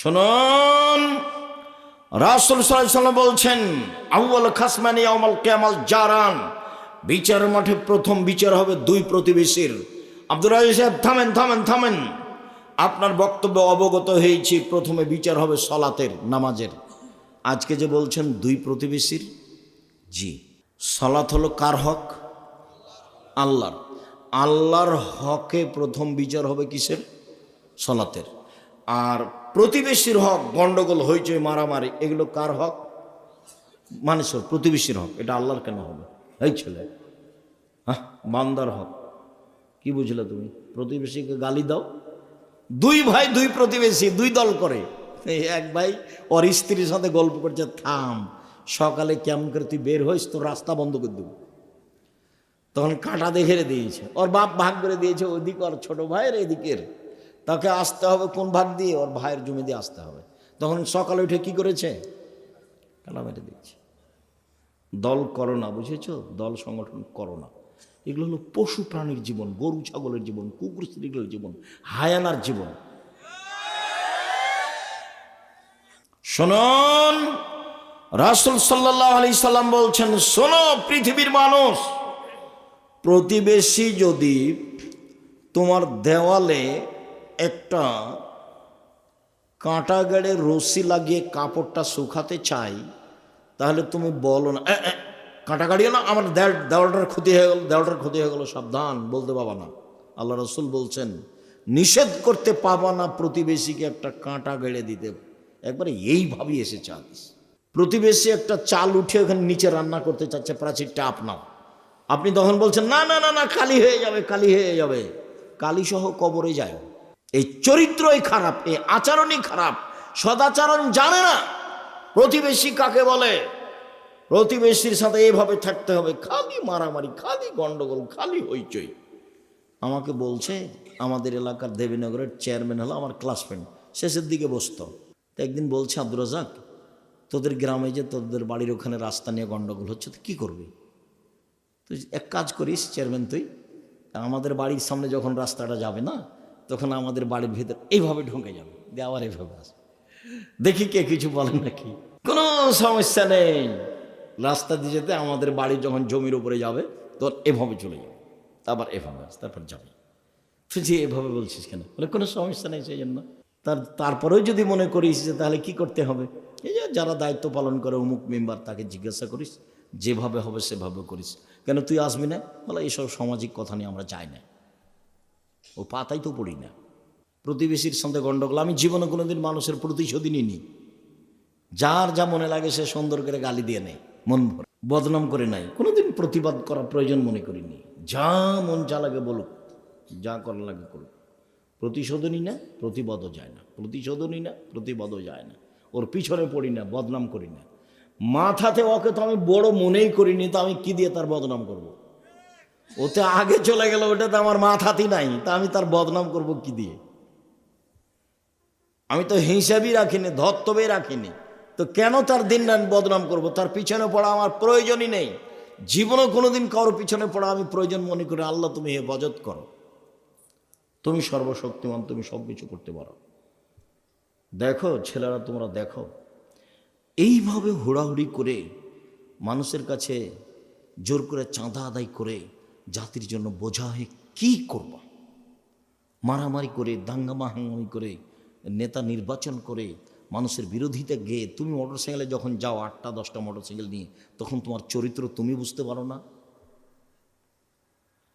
শুনুন, রাসূল সাল্লাল্লাহু আলাইহি ওয়াসাল্লাম বলছেন, আউয়াল খাসমানি ইয়াউমাল কিয়ামাল জারান, বিচারের মাঠে প্রথম বিচার হবে দুই প্রতিবেশীর। আব্দুর রাজ্জাক সাহেব থামেন থামেন থামেন, আপনার বক্তব্য অবগত হয়েছি। প্রথমে বিচার হবে সলাতের, নামাজের। আজকে যে বলছেন দুই প্রতিবেশীর, জি, সলাত হলো কার হক? আল্লাহর। আল্লাহর হকে প্রথম বিচার হবে কিসের? সলাতের। আর প্রতিবেশীর হক, গন্ডগোল, হইচই, মারামারি, এগুলো কার হক? মানুষের, প্রতিবেশীর হক। এটা আল্লাহর কেন হবে? এই ছেলে, হ্যাঁ, বান্দার হক। কি বুঝলে তুমি? প্রতিবেশীকে গালি দাও। দুই ভাই, দুই প্রতিবেশী, দুই দল করে। এই এক ভাই ওর স্ত্রীর সাথে গল্প করছে, থাম, সকালে কেমন করে তুই বের হইস, তোর রাস্তা বন্ধ করে দেবো। তখন কাঁটা দেখে দিয়েছে, ওর বাপ ভাগ করে দিয়েছে ওইদিক, ওর ছোট ভাইয়ের এদিকের। তাকে আসতে হবে কোন ভাগ দিয়ে? ওর ভাইয়ের জমি দিয়ে আসতে হবে। তখন সকালে উঠে কি করেছে? কালা মেরে দিয়েছে। দল করো না, বুঝেছো? দল সংগঠন করো না। এগুলো হলো পশু প্রাণীর জীবন, গরু ছাগলের জীবন, কুকুর স্ত্রীগুলোর জীবন, হায়ানার জীবন। শুনুন, রাসূল সাল্লাল্লাহু আলাইহি সাল্লাম বলছেন, শোনো পৃথিবীর মানুষ, প্রতিবেশী যদি তোমার দেওয়ালে একটা কাঁটা গেড়ে রশি লাগিয়ে কাপড়টা শুকাতে চাই, তাহলে তুমি বলো না, কাঁটা গাড়িও না, আমার দেওয়ালটার ক্ষতি হয়ে গেল, দেওয়ালটার ক্ষতি হয়ে গেল, সাবধান, বলতে পাবা না। আল্লাহ রাসূল বলছেন, নিষেধ করতে পাবা না প্রতিবেশীকে একটা কাঁটা গেড়ে দিতে। একবারে এইভাবেই এসেছে হাদিস। প্রতিবেশী একটা চাল উঠে ওখানে নিচে রান্না করতে চাচ্ছে, প্রাচীরটা আপনার, আপনি তখন বলছেন না না না না, কালি হয়ে যাবে, কালি হয়ে যাবে। কালি সহ কবরে যায়। এই চরিত্রই খারাপ, এই আচরণই খারাপ, সদাচরণ জানে না প্রতিবেশী কাকে বলে। প্রতিবেশীর সাথে এইভাবে থাকতে হবে, খালি মারামারি, খালি গন্ডগোল, খালি হইচই। আমাকে বলছে, আমাদের এলাকার দেবীনগরের চেয়ারম্যান হলো আমার ক্লাসমেট, শেষের দিকে বসতো। তো একদিন বলছে, আব্দুর রাজ্জাক, তোদের গ্রামে যে তোদের বাড়ির ওখানে রাস্তা নিয়ে গন্ডগোল হচ্ছে, তো কী করবি? তুই এক কাজ করিস চেয়ারম্যান, তুই আমাদের বাড়ির সামনে যখন রাস্তাটা যাবে না, তখন আমাদের বাড়ির ভিতর এইভাবে ঢুকে যাবে, দিয়ে আবার এইভাবে আস, দেখি কে কিছু বলে নাকি। কোনো সমস্যা নেই, রাস্তা দিয়ে যেতে আমাদের বাড়ি যখন জমির উপরে যাবে তখন এভাবে চলে যাবে, তারপর এভাবে আস, তারপর যাবে। তুই যে এভাবে বলছিস কেন? বলে কোনো সমস্যা নেই, সেই জন্য। তারপরেও যদি মনে করিস যে তাহলে কি করতে হবে, এই যে যারা দায়িত্ব পালন করে অমুক মেম্বার, তাকে জিজ্ঞাসা করিস, যেভাবে হবে সেভাবে করিস। কেন তুই আসবি না? বলে এইসব সামাজিক কথা নিয়ে আমরা চাই না, ও পাতাই তো পড়ি না। প্রতিবেশীর সঙ্গে গণ্ডগোল, আমি জীবনে কোনোদিন মানুষের প্রতিশোধই নিইনি। যার যা মনে লাগে সে সুন্দর করে গালি দিয়ে নেয়, মন ভরে, বদনাম করে নাই, কোনোদিন প্রতিবাদ করার প্রয়োজন মনে করিনি। যা মন যা লাগে বলুক, যা করা লাগে করুক। প্রতিশোধও নিই না, প্রতিবাদও যায় না, প্রতিশোধও নিই না, প্রতিবাদও যায় না। ওর পিছনে পড়ি না, বদনাম করি না। মাথাতে ওকে তো আমি বড় মনেই করিনি, তো আমি কি দিয়ে তার বদনাম করব? ওতে আগে চলে গেল, ওটা তো আমার মাথাতেই নাই, তা আমি তার বদনাম করব কি দিয়ে? আমি তো হিসাবই রাখিনি, ধর্তব্যই রাখিনি, তো কেন তার দিন বদনাম করব? তার পিছনে পড়া আমার প্রয়োজনই নেই। জীবনে কোনোদিন কারোর পিছনে পড়া আমি প্রয়োজন মনে করি। আল্লাহ তুমি হেফাজত করো, তুমি সর্বশক্তিমান, তুমি সব কিছু করতে পারো। দেখো ছেলেরা, তোমরা দেখো, এইভাবে হুড়াহুড়ি করে মানুষের কাছে জোর করে চাঁদা আদায় করে জাতির জন্য বোঝা হয়ে কী করবা? মারামারি করে, দাঙ্গামা হাঙ্গামি করে, নেতা নির্বাচন করে, মানুষের বিরোধিতা গেয়ে তুমি মোটরসাইকেলে যখন যাও, 8টা 10টা মোটরসাইকেল নিয়ে, তখন তোমার চরিত্র তুমি বুঝতে পারো না।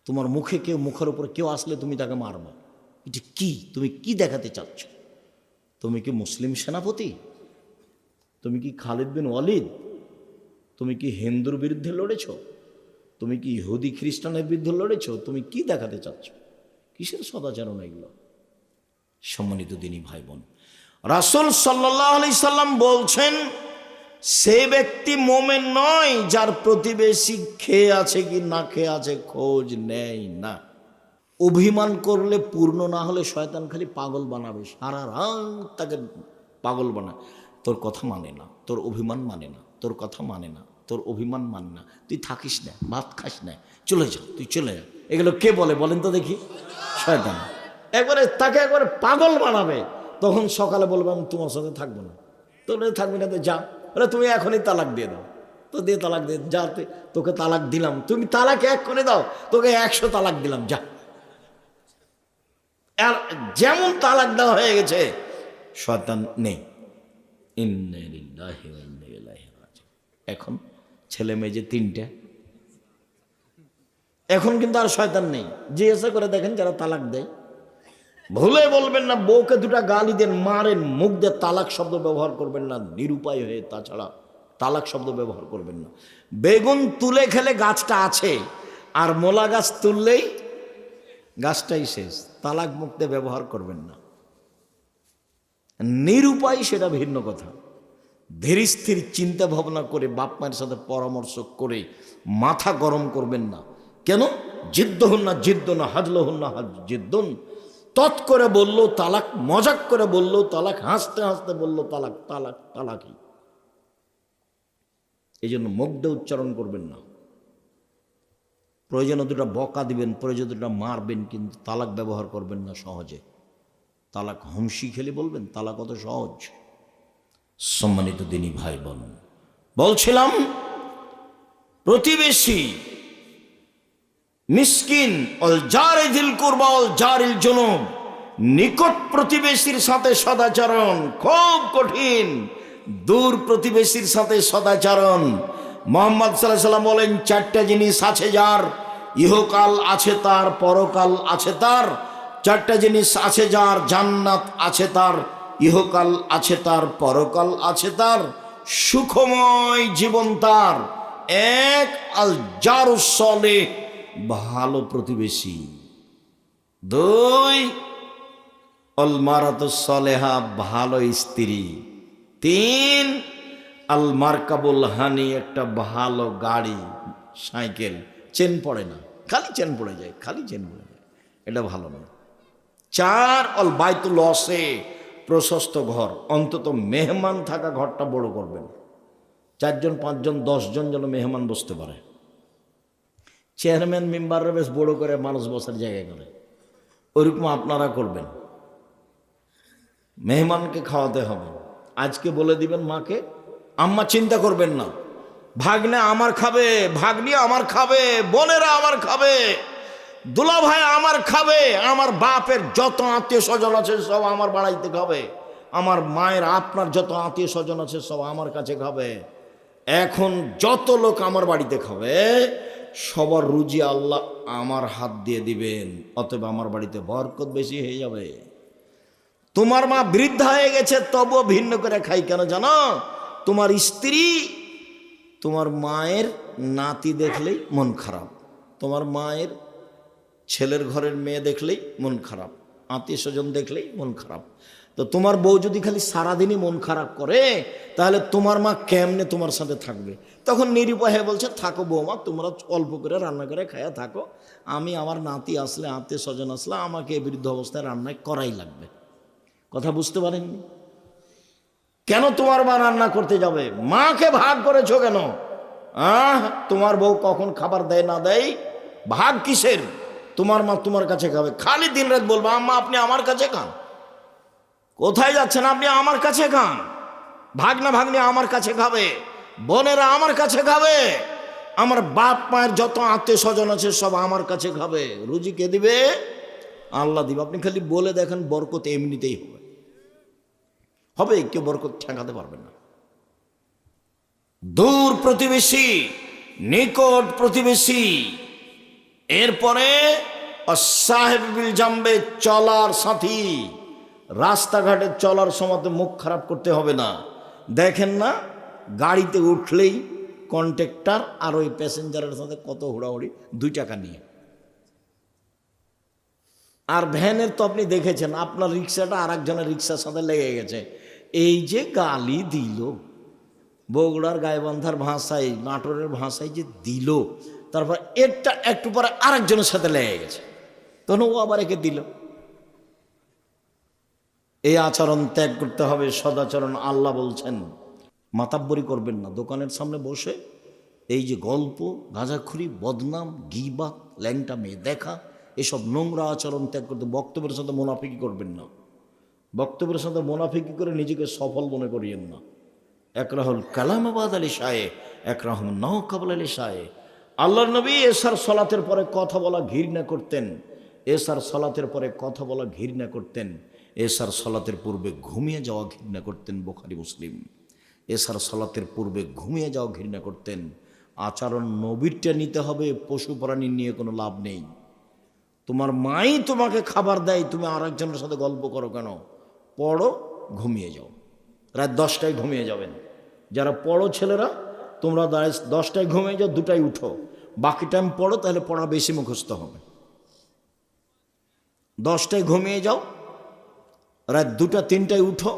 তোমার মুখে কেউ, মুখের উপরে কেউ আসলে তুমি তাকে মারবা। এটা কি? তুমি কি দেখাতে চাচ্ছ? তুমি কি মুসলিম সেনাপতি? তুমি কি খালিদ বিন ওয়ালিদ? তুমি কি হিন্দুর বিরুদ্ধে লড়েছ? তুমি কি ইহুদি খ্রিস্টানের বিরুদ্ধে লড়েছ? তুমি কি দেখাতে চাচ্ছ? কিসের সদাচরণ এগুলো? সম্মানিত দিনী ভাই বোন, রাসূল সাল্লাল্লাহু আলাইহি সাল্লাম বলছেন, সে ব্যক্তি মোমেন নয় যার প্রতিবেশী খেয়ে আছে কি না খেয়ে আছে খোঁজ নেয় না। অভিমান করলে, পূর্ণ না হলে শয়তান খালি পাগল বানাবে, সারা রাত তাকে পাগল বানায়। তোর কথা মানে না, তোর অভিমান মানে না, তোর কথা মানে না, তোর অভিমান মানে না, তুই থাকিস না, ভাত খাস না, চলে যা, তুই চলে যা। এগুলো কে বলে বলেন তো দেখি? শয়তান। একবারে তাকে একবারে পাগল বানাবে। তখন সকালে বলবো আমি তোমার সাথে থাকবো না। তোরে থাকবি না তো যা, বলে তুমি এখনই তালাক দিয়ে দাও। তো দিয়ে তালাক দিয়ে যা, তোকে তালাক দিলাম, তুমি তালাক এক করে দাও, তোকে 100 তালাক দিলাম যা। আর যেমন তালাক দেওয়া হয়ে গেছে, শয়তান নেই। এখন ছেলে মেয়ে যে 3টে, এখন কিন্তু আর শয়তান নেই। জিজ্ঞাসা করে দেখেন যারা তালাক দেয়, ভুলে বলবেন না বউকে 2টা গালি দেন, মারেন, মুখ দিয়ে তালাক শব্দ ব্যবহার করবেন না নিরুপায় হয়ে, তাছাড়া তালাক শব্দ ব্যবহার করবেন না। বেগুন তুলে খেলে গাছটা আছে, আর মোলা গাছ তুললেই গাছটাই শেষ। তালাক মুক্তে ব্যবহার করবেন না। নিরুপায় সেটা ভিন্ন কথা। ধীর স্থির চিন্তা ভাবনা করে বাপ মায়ের সাথে পরামর্শ করে মাথা গরম করবেন না। কেন? জিদ্দ হন না জিদ্দ না, হাজল হন না জিদ্দন। তৎ করে বললো তালাক, মজাক করে বললো তালাক, হাসতে হাসতে বললো তালাক, তালাক তালাকই। এই জন্য মুখ দিয়ে উচ্চারণ করবেন না। প্রয়োজনে 2টা বকা দিবেন, প্রয়োজনে 2টা মারবেন, কিন্তু তালাক ব্যবহার করবেন না সহজে। তালাক হুমশি খেলে বলবেন, তালাক অত সহজ। সম্মানিত দিনী ভাই বোন, বলছিলাম প্রতিবেশী মিসকিন অল জারি দিল কুরবা অল জারিল জুনুব, নিকট প্রতিবেশীর সাথে সদাচরণ খুব কঠিন, দূর প্রতিবেশীর সাথে সদাচরণ। মুহাম্মদ সাল্লাল্লাহু আলাইহি ওয়াসাল্লাম বলেন 4টা জিনিস আছে যার, ইহকাল আছে তার, পরকাল আছে তার। 4টা জিনিস আছে যার, জান্নাত আছে তার, ইহকাল আছে তার, পরকাল আছে তার, সুখময় জীবন তার। 1 আল জারুস সালেহ, ভালো প্রতিবেশী। 2 আল মারাতুস সালেহা, ভালো স্ত্রী। 3 আল মারকাবুল হানি, একটা ভালো গাড়ি, সাইকেল, চেন পড়ে না, খালি চেন পড়ে যায়, খালি চেন পড়ে যায়, এটা ভালো না। 4 আল বাইতুল ওয়াসি, প্রশস্ত ঘর, অন্তত মেহমান থাকা ঘরটা বড় করবেন। 4 জন 5 জন 10 জন যেন মেহমান বসতে পারে। চেয়ারম্যান মেম্বাররা বেশ বড় করে মানুষ বসার জায়গা করে, ওইরকম আপনারা করবেন। মেহমানকে খাওয়াতে হবে। আজকে বলে দিবেন মাকে, আম্মা চিন্তা করবেন না, ভাগ্নে আমার খাবে, ভাগ্নি আমার খাবে, বোনেরা আমার খাবে, দুলা ভাই আমার খাবে, আমার বাপের যত আত্মীয় স্বজন আছে সব আমার বাড়াইতে খাবে, আমার মায়ের আপনার যত আত্মীয় স্বজন আছে সব আমার কাছে খাবে। এখন যত লোক আমার বাড়িতে খাবে সবার রুজি আল্লাহ আমার হাত দিয়ে দিবেন, অতএব আমার বাড়িতে বরকত বেশি হয়ে যাবে। তোমার মা বৃদ্ধা হয়ে গেছে, তবুও ভিন্ন করে খাই কেন জানো? তোমার স্ত্রী তোমার মায়ের নাতি দেখলেই মন খারাপ, তোমার মায়ের ছেলের ঘরের মেয়ে দেখলেই মন খারাপ, আত্মীয় স্বজন দেখলেই মন খারাপ। তো তোমার বউ যদি খালি সারাদিনই মন খারাপ করে, তাহলে তোমার মা কেমনে তোমার সাথে থাকবে? তখন নিরুপায় বলছে, থাকো বৌমা, তোমরা অল্প করে রান্না করে খায়া থাকো, আমি আমার নাতি আসলে, আত্মীয় স্বজন আসলে আমাকে এই বৃদ্ধ অবস্থায় রান্না করাই লাগবে। কথা বুঝতে পারেননি? কেন তোমার মা রান্না করতে যাবে? মাকে ভাগ করেছো কেন? তোমার বউ কখন খাবার দেয় না দেয়, ভাগ কিসের? তোমার মা তোমার কাছে খাবে, খালি দিন রাত বলবো আম্মা আপনি আমার কাছে খান, কোথায় যাচ্ছেন আপনি আমার কাছে খান, ভাগনা ভাগ্নি আমার কাছে খাবে, বোনেরা আমার কাছে খাবে, আমার বাপ মায়ের যত আত্মীয় স্বজন আছে সব আমার কাছে খাবে। রুজি কে দিবে? আল্লাহ দিবে। আপনি খালি বলে দেখেন, বরকত এমনিতেই হবে, হবে, কেউ বরকত ঠেকাতে পারবে না। দূর প্রতিবেশী, নিকট প্রতিবেশী, এরপরে সাহেব বিল জামবে, চলার সাথী, রাস্তাঘাটে চলার সময় মুখ খারাপ করতে হবে না। দেখেন না গাড়িতে উঠলেই কন্ট্রাক্টর আর ওই প্যাসেঞ্জারের সাথে কত হুড়াহুড়ি 2 টাকা নিয়ে। আর ভ্যানের তো আপনি দেখেছেন, আপনার রিক্সাটা আর একজনের রিক্সার সাথে লেগে গেছে, এই যে গালি দিল, বগুড়ার গাইবান্ধার ভাষায়, নাটোরের ভাষায় যে দিল, তারপর এটা একটু পরে আরেকজনের সাথে লেগে গেছে, তখন ও আবার একে দিল। এই আচরণ ত্যাগ করতে হবে, সদাচরণ। আল্লাহ বলছেন মাতাব্বরি করবেন না। দোকানের সামনে বসে এই যে গল্প, গাঁজাখুরি, বদনাম, গীবাত, ল্যাংটা মেয়ে দেখা, এসব নোংরা আচরণ ত্যাগ করতে, বক্তব্যের সাথে মুনাফিকি করবেন না। বক্তব্যের সাথে মোনাফিকি করে নিজেকে সফল মনে করিয়েন না। একরাহুল কালামাবাদ আলী শাহে, একরাহুল নও কাবুল আলী শাহে। আল্লাহর নবী এশার সলাতের পরে কথা বলা ঘৃণা করতেন। এশার সলাতের পরে কথা বলা ঘৃণা করতেন। এশার সলাতের পূর্বে ঘুমিয়ে যাওয়া ঘৃণা করতেন। বুখারী মুসলিম। এশার সলাতের পূর্বে ঘুমিয়ে যাওয়া ঘৃণা করতেন। আচরণ নবীরটা নিতে হবে, পশু প্রাণী নিয়ে কোনো লাভ নেই। তোমার মাই তোমাকে খাবার দেয়, তুমি আর একজনের সাথে গল্প করো কেন? পড়ো, ঘুমিয়ে যাও। রাত 10টায় ঘুমিয়ে যাবেন। যারা পড়ো ছেলেরা, তোমরা 10টায় ঘুমিয়ে যাও, 2টায় উঠো, বাকি টাইম পড়ো, তাহলে পড়া বেশি মুখস্থ হবে। 10টায় ঘুমিয়ে যাও, রাত 2টা 3টায় উঠো,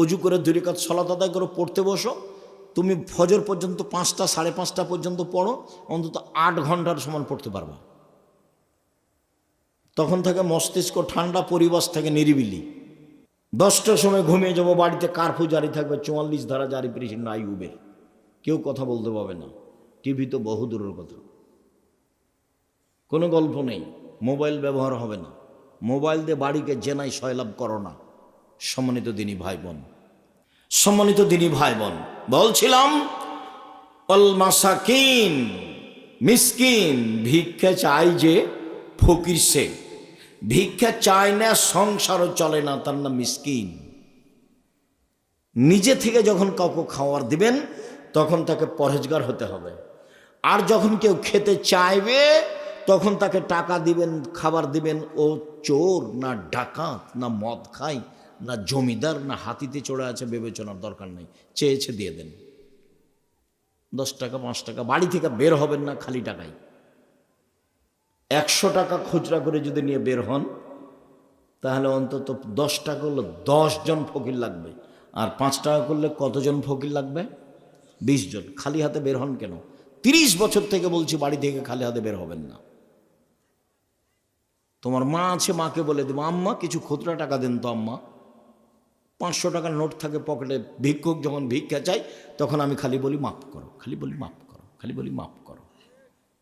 অজু করে 2 রাকাত সালাত আদায় করে পড়তে বসো। তুমি ফজর পর্যন্ত 5টা 5:30 পর্যন্ত পড়ো, অন্তত 8 ঘন্টার সমান পড়তে পারবা। তখন থেকে মস্তিষ্ক ঠান্ডা, পরিবেশ থেকে নিরিবিলি। 10টার সময় ঘুমিয়ে যাবো, বাড়িতে কারফিউ জারি থাকবে, 44 ধারা জারি, প্রেসিডেন্ট আইয়ুবের, কেউ কথা বলতে পারবে না। টিভি তো বহু দূরের কথা, কোনো গল্প নেই। মোবাইল ব্যবহার হবে না। মোবাইল দিয়ে বাড়িকে জেনাই সয়লাভ করো না। সম্মানিত দিনী ভাই বোন, সম্মানিত দিনী ভাই বোন, বলছিলাম অল মাসাকিন, মিসকিন, ভিক্ষা চাই যে ফকির সে। ভিক্ষা চায় না, সংসারও চলে না, তার নাম মিসকিন। নিজে থেকে যখন কাউকে খাওয়ার দিবেন, তখন তাকে পরহেজগার হতে হবে। আর যখন কেউ খেতে চাইবে, তখন তাকে টাকা দিবেন, খাবার দিবেন। ও চোর না ডাকাত, না মদ খায়, না জমিদার, না হাতিতে চড়ে আছে, বিবেচনার দরকার নেই। চেয়েছে দিয়ে দেন। 10 টাকা 5 টাকা, বাড়ি থেকে বের হবেন না খালি টাকায়। 100 টাকা খুচরা করে যদি নিয়ে বের হন, তাহলে অন্তত 10 টাকা করলে 10 জন ফকির লাগবে। আর 5 টাকা করলে কতজন ফকির লাগবে? 20 জন। খালি হাতে বের হন কেন? 30 বছর থেকে বলছি, বাড়ি থেকে খালি হাতে বের হবেন না। তোমার মা আছে, মাকে বলে দেবো, আম্মা কিছু খুচরা টাকা দেন তো আম্মা। 500 টাকার নোট থাকে পকেটে। ভিক্ষুক যখন ভিক্ষা চাই, তখন আমি খালি বলি মাফ করো, খালি বলি মাফ করো, খালি বলি মাফ করো।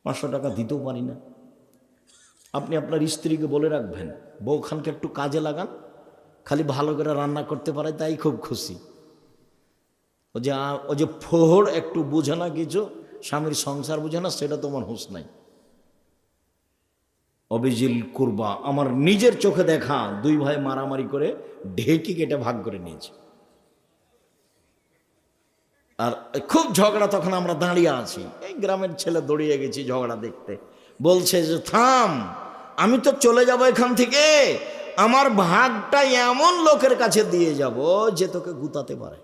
500 টাকা দিতেও পারি না। আপনি আপনার স্ত্রীকে বলে রাখবেন, বউখানকে একটু কাজে লাগান, খালি ভালো করে রান্না করতে পারে, তাই খুব খুশি। ও যে ফোহর একটু বুঝে না, কিছু স্বামীর সংসার বুঝে না, সেটা তোমার হুঁশ নাই। অবিজিল কুরবা, আমার নিজের চোখে দেখা 2 ভাই মারামারি করে ঢেকি কেটে ভাগ করে নিয়েছে। আর খুব ঝগড়া, তখন আমরা দাঁড়িয়ে আছি, এই গ্রামের ছেলে দৌড়িয়ে গেছি ঝগড়া দেখতে। বলছে যে থাম, আমি তো চলে যাব এখান থেকে, আমার ভাগটা এমন লোকের কাছে দিয়ে যাব যে তোকে গুতাতে পারে।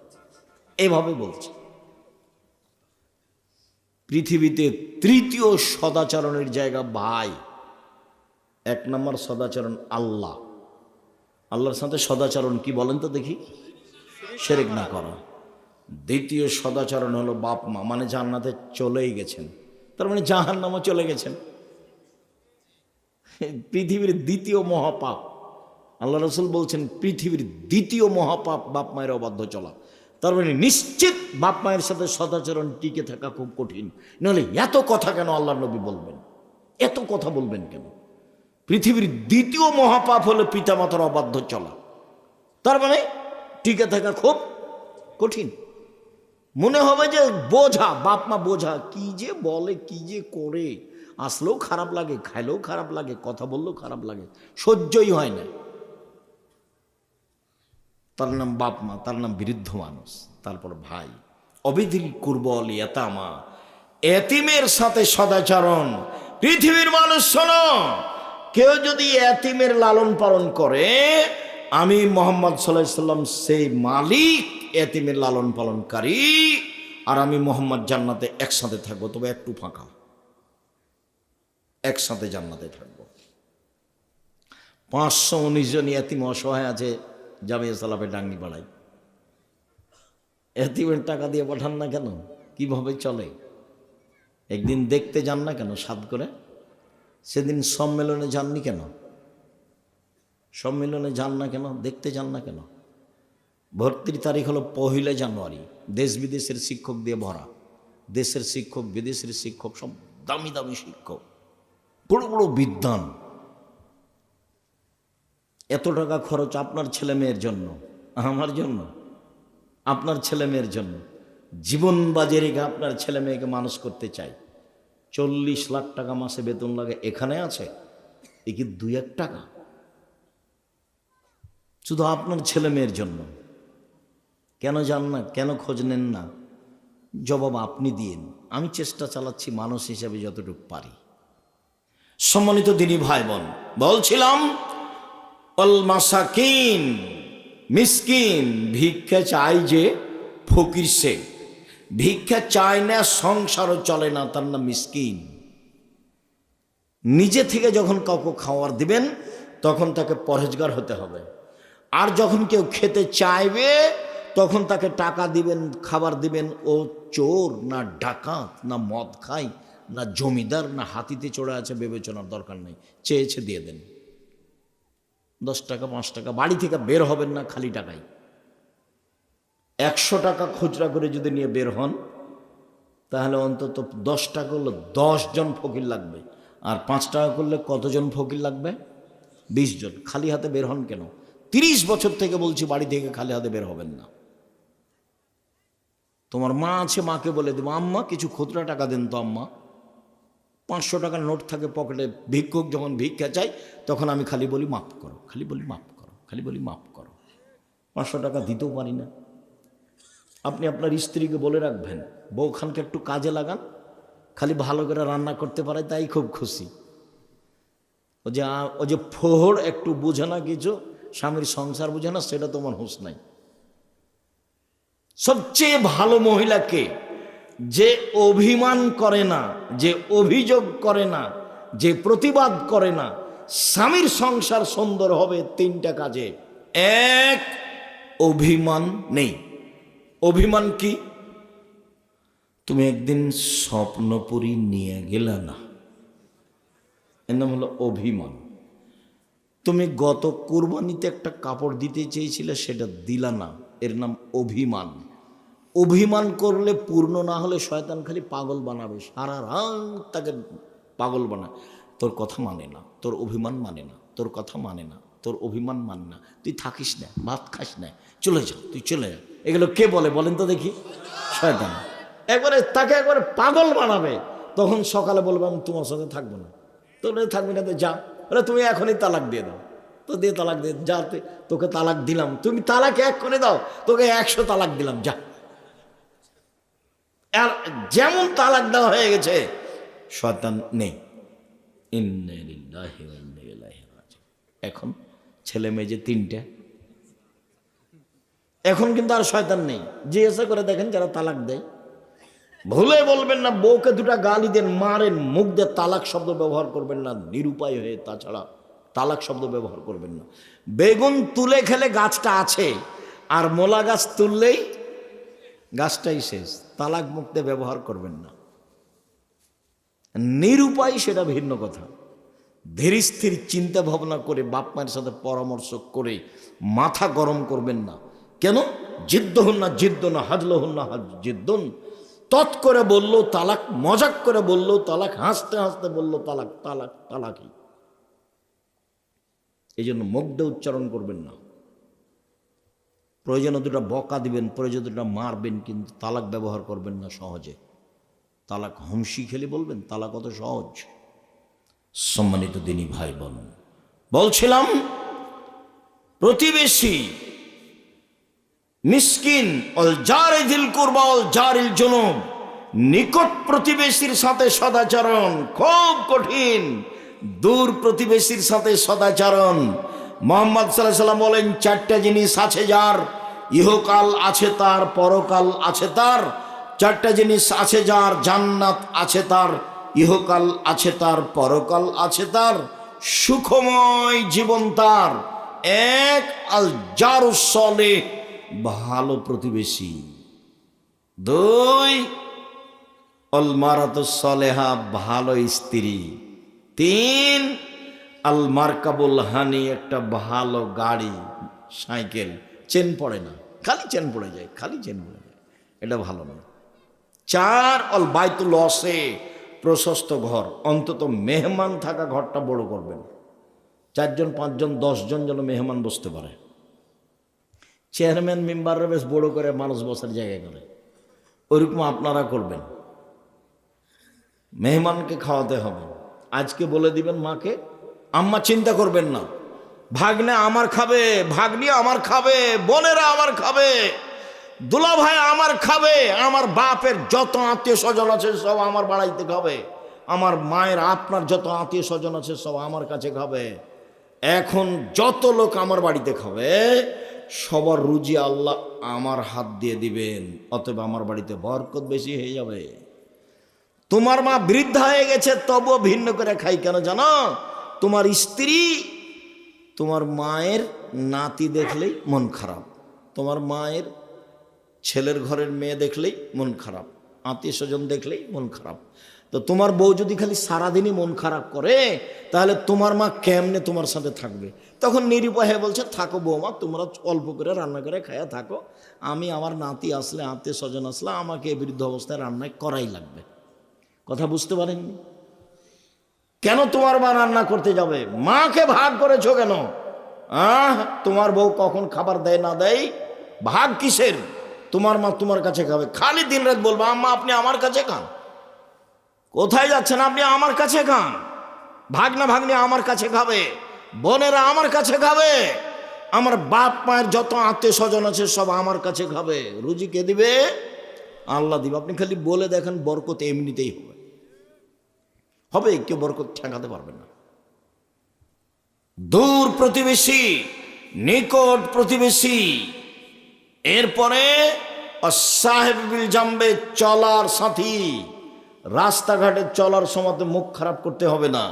এভাবে বলছে। পৃথিবীতে 3য় সদাচরণের জায়গা ভাই। 1 নম্বর সদাচরণ আল্লাহ। আল্লাহর সাথে সদাচরণ কি বলেন তো দেখি? শিরক না করা। 2য় সদাচরণ হলো বাপ মা, মানে জান্নাতে চলেই গেছেন, তার মানে জাহান্নামে চলে গেছেন। পৃথিবীর 2য় মহাপাপ, আল্লাহ রাসূল বলছেন পৃথিবীর 2য় মহাপাপ বাপ মায়ের অবাধ্য চলা। তার মানে নিশ্চিত বাপ মায়ের সাথে সদাচরণ টিকে থাকা খুব কঠিন। নাহলে এত কথা কেন আল্লাহ নবী বলবেন? এত কথা বলবেন কেন? পৃথিবীর 2য় মহাপাপ হলো পিতামাতার অবাধ্য চলা। তার মানে টিকে থাকা খুব কঠিন। মনে হবে যে বোঝা, বাপ মা বোঝা, কি যে বলে, কি যে করে, আসলেও খারাপ লাগে, খাইলেও খারাপ লাগে, কথা বললেও খারাপ লাগে, সহ্যই হয় না। তার নাম বাপ মা, তার নাম বৃদ্ধ মানুষ, তারপর ভাই। অবিধিল কুরবল ইয়াতামা, এতিমের সাথে সদাচরণ। পৃথিবীর মানুষ শোনো, কেউ যদি এতিমের লালন পালন করে, আমি মুহাম্মদ সাল্লাল্লাহু আলাইহি সাল্লাম সেই মালিক, এতিমের লালন পালনকারী, আর আমি মুহাম্মদ জান্নাতে একসাথে থাকবো, তবে একটু ফাঁকা, একসাথে জান্নাতে থাকবো। 519 জন এতিম অসহায় আছে জামিয়া সালাফে ডাঙ্গি পাড়ায়। এতিমের টাকা দিয়ে পাঠান না কেন? কিভাবে চলে? একদিন দেখতে যান না কেন সাদ করে? সেদিন সম্মেলনে যাননি কেন? সম্মেলনে যান না কেন? দেখতে যান না কেন? ভর্তির তারিখ হলো 1 জানুয়ারি। দেশ বিদেশের শিক্ষক দিয়ে ভরা। দেশের শিক্ষক, বিদেশের শিক্ষক, সব দামি দামি শিক্ষক, বড় বড় বিদ্বান। এত টাকা খরচ আপনার ছেলে মেয়ের জন্য, আমার জন্য, আপনার ছেলে মেয়ের জন্য। জীবন বাজে রেখে আপনার ছেলে মেয়েকে মানুষ করতে চাই। 40 লাখ টাকা মাসে বেতন লাগে, এখানে আছে এ কি 2-1 টাকা? শুধু আপনার ছেলে মেয়ের জন্য। কেন যান না, কেন খোঁজ নেন না? জবাব আপনি দিন। আমি চেষ্টা চালাচ্ছি মানুষ হিসাবে যতটুকু পারি। সম্মানিত দিনী ভাই বোন, বলছিলাম অল মাসাকিন, মিসকিন, ভিক্ষা চাই যে ফকির সে, ভিক্ষা চায় না সংসারও চলে না, তার নাম মিসকিন। নিজে থেকে যখন কাউকে খাওয়ার দিবেন তখন তাকে পরহেজগার হতে হবে। আর যখন কেউ খেতে চাইবে তখন তাকে টাকা দিবেন, খাবার দিবেন। ও চোর না ডাকাত না মদ খায় না জমিদার না হাতিতে চড়ে আছে বিবেচনার দরকার নেই, চেয়েছে দিয়ে দেন। 10 টাকা 5 টাকা বাড়ি থেকে বের হবেন না খালি টাকায়। 100 টাকা খুচরা করে যদি নিয়ে বের হন তাহলে অন্তত 10 টাকা করলে 10 জন ফকির লাগবে, আর 5 টাকা করলে কতজন ফকির লাগবে? 20 জন। খালি হাতে বের হন কেন? 30 বছর থেকে বলছি বাড়ি থেকে খালি হাতে বের হবেন না। তোমার মা আছে, মাকে বলে দেবো আম্মা কিছু খুচরা টাকা দেন তো আম্মা। 500 টাকার নোট থাকে পকেটে। ভিক্ষুক যখন ভিক্ষা চাই তখন আমি খালি বলি মাফ করো, খালি বলি মাফ করো, খালি বলি মাফ করো। 500 টাকা দিতেও পারি না। আপনি আপনার স্ত্রীকে বলে রাখবেন বউখানকে একটু কাজে লাগান, খালি ভালো করে রান্না করতে পারে তাই খুব খুশি। ও যে ফোহর একটু বোঝে না, কিছু স্বামীর সংসার বোঝে না, সেটা তোমার হুঁশ নাই। সবচেয়ে ভালো মহিলাকে যে অভিমান করে না, যে অভিযোগ করে না, যে প্রতিবাদ করে না। স্বামীর সংসার সুন্দর হবে 3টা কাজে। 1, অভিমান নেই। অভিমান কি? তুমি একদিন স্বপ্নপুরী নিয়ে গেলে না, এর নাম হলো অভিমান। তুমি গত কুরবানিতে একটা কাপড় দিতে চেয়েছিলে, সেটা দিলা না, এর নাম অভিমান। অভিমান করলে পূর্ণ না হলে শয়তান খালি পাগল বানাবে, সারা রাত তাকে পাগল বানায়। তোর কথা মানে না, তোর অভিমান মানে না, তোর কথা মানে না, তোর অভিমান মানে না, তুই থাকিস না, ভাত খাস না, চলে যা, তুই চলে যা। এগুলো কে বলে বলেন তো দেখি? শয়তান। তাকে একবারে পাগল বানাবে। তখন সকালে বলবে আমি তোমার সঙ্গে থাকবো না। তোর থাকবি না তো যা, বলে তুমি এখনই তালাক দিয়ে দাও। তো দিয়ে তালাক দিয়ে যা, তোকে তালাক দিলাম, তুমি তালাক 1 করে দাও, তোকে 100 তালাক দিলাম, যা। আর যেমন তালাক দেওয়া হয়ে গেছে, শয়তান নেই। এখন ছেলে মেয়ে যে 3টে, এখন কিন্তু আর শয়তান নেই। জিজ্ঞাসা করে দেখেন যারা তালাক দেয়, ভুলে বলবেন না বউকে 2টা গালি দেন, মারেন, মুখ দিয়ে তালাক শব্দ ব্যবহার করবেন না নিরুপায় হয়ে। তাছাড়া তালাক শব্দ ব্যবহার করবেন না। বেগুন তুলে খেলে গাছটা আছে, আর মোলা গাছ তুললেই গাছটাই শেষ। তালাক মুক্তে ব্যবহার করবেন না। নিরুপায় সেটা ভিন্ন কথা। ধীর স্থির চিন্তা ভাবনা করে বাপ মায়ের সাথে পরামর্শ করে মাথা গরম করবেন না। কেন? জিদ্দ হন না জিদ্দ না, হাজল হন না জিদ্দন। তৎ করে বললো তালাক, মজাক করে বললো তালাক, হাসতে হাসতে বললো তালাক, তালাক তালাকই। এই জন্য মুখ দিয়ে উচ্চারণ করবেন না। প্রয়োজনে 2টা বকা দিবেন, প্রয়োজনে 2টা মারবেন, কিন্তু তালাক ব্যবহার করবেন না সহজে। তালাক হুমশি খেলে বলবেন, তালাক অত সহজ? সম্মানিত দিনী ভাই বোন, বলছিলাম প্রতিবেশী, মিসকিন, অল জারিল কুরবা অল জারিল জুনুব, নিকট প্রতিবেশীর সাথে সদাচরণ খুব কঠিন। দূর প্রতিবেশীর সাথে সদাচরণ। মুহাম্মদ সাল্লাল্লাহু আলাইহি ওয়াসাল্লাম বলেন 4টা জিনিস আছে যার, ইহকাল আছে তার, পরকাল আছে তার। 4টা জিনিস আছে যার, জান্নাত আছে তার, ইহকাল আছে তার, পরকাল আছে তার, সুখময় জীবন তার। 1, আল জারুস সালেহ, ভালো প্রতিবেশী। 2, আল মারাতুস সালেহা, ভালো স্ত্রী। 3, আল মারকাবুল হানি, একটা ভালো গাড়ি, সাইকেল, চেন পড়ে না, খালি চেন পড়ে যায়, খালি চেন পড়ে যায়, এটা ভালো নয়। 4, অল বাইতুল ওয়াসি, প্রশস্ত ঘর, অন্তত মেহমান থাকা ঘরটা বড় করবেন। 4 জন 5 জন 10 জন যেন মেহমান বসতে পারে। চেয়ারম্যান মেম্বাররা বেশ বড় করে মানুষ বসার জায়গা করে, ওইরকম আপনারা করবেন। মেহমানকে খাওয়াতে হবে। আজকে বলে দিবেন মাকে, আম্মা চিন্তা করবেন না, ভাগ্নে আমার খাবে, ভাগ্নি আমার খাবে, বোনেরা আমার খাবে, দুলা ভাই আমার খাবে, আমার বাপের যত আত্মীয় স্বজন আছে সব আমার বাড়াইতে খাবে, আমার মায়ের আপনার যত আত্মীয় স্বজন আছে সব আমার কাছে খাবে। এখন যত লোক আমার বাড়িতে খাবে সবার রুজি আল্লাহ আমার হাত দিয়ে দিবেন, অতএব আমার বাড়িতে বরকত বেশি হয়ে যাবে। তোমার মা বৃদ্ধা হয়ে গেছে তবুও ভিন্ন করে খাই কেন জানো? তোমার স্ত্রী তোমার মায়ের নাতি দেখলেই মন খারাপ, তোমার মায়ের ছেলের ঘরের মেয়ে দেখলেই মন খারাপ, আত্মীয় স্বজন দেখলেই মন খারাপ। তো তোমার বউ যদি খালি সারাদিনই মন খারাপ করে তাহলে তোমার মা কেমনে তোমার সাথে থাকবে? তখন নিরুপায় বলছে, থাকো বৌমা, তোমরা অল্প করে রান্না করে খায়া থাকো, আমি আমার নাতি আসলে আত্মীয় স্বজন আসলে আমাকে এই বৃদ্ধ অবস্থায় রান্না করাই লাগবে। কথা বুঝতে পারেননি? কেন তোমার মা রান্না করতে যাবে? মাকে ভাগ করেছো কেন? তোমার বউ কখন খাবার দেয় না দেয় ভাগ কিসের? তোমার মা তোমার কাছে খাবে, খালি দিন রাত বলবো আম্মা আপনি আমার কাছে খান। কোথায় যাচ্ছেন আপনি? আমার কাছে খান। ভাগনা ভাগ্নি আমার কাছে খাবে, বোনেরা আমার কাছে খাবে, আমার বাপ মায়ের যত আত্মীয় স্বজন আছে সব আমার কাছে খাবে। রুজি কে দিবে? আল্লাহ দিবে। আপনি খালি বলে দেখেন, বরকত এমনিতেই হবে, হবে, কেউ বরকত ঠেকাতে পারবে না। দূর প্রতিবেশী, নিকট প্রতিবেশী, এরপরে সাহেব বিল জামবে, চলার সাথী, রাস্তাঘাটে চলার সময় মুখ খারাপ করতে হবে না।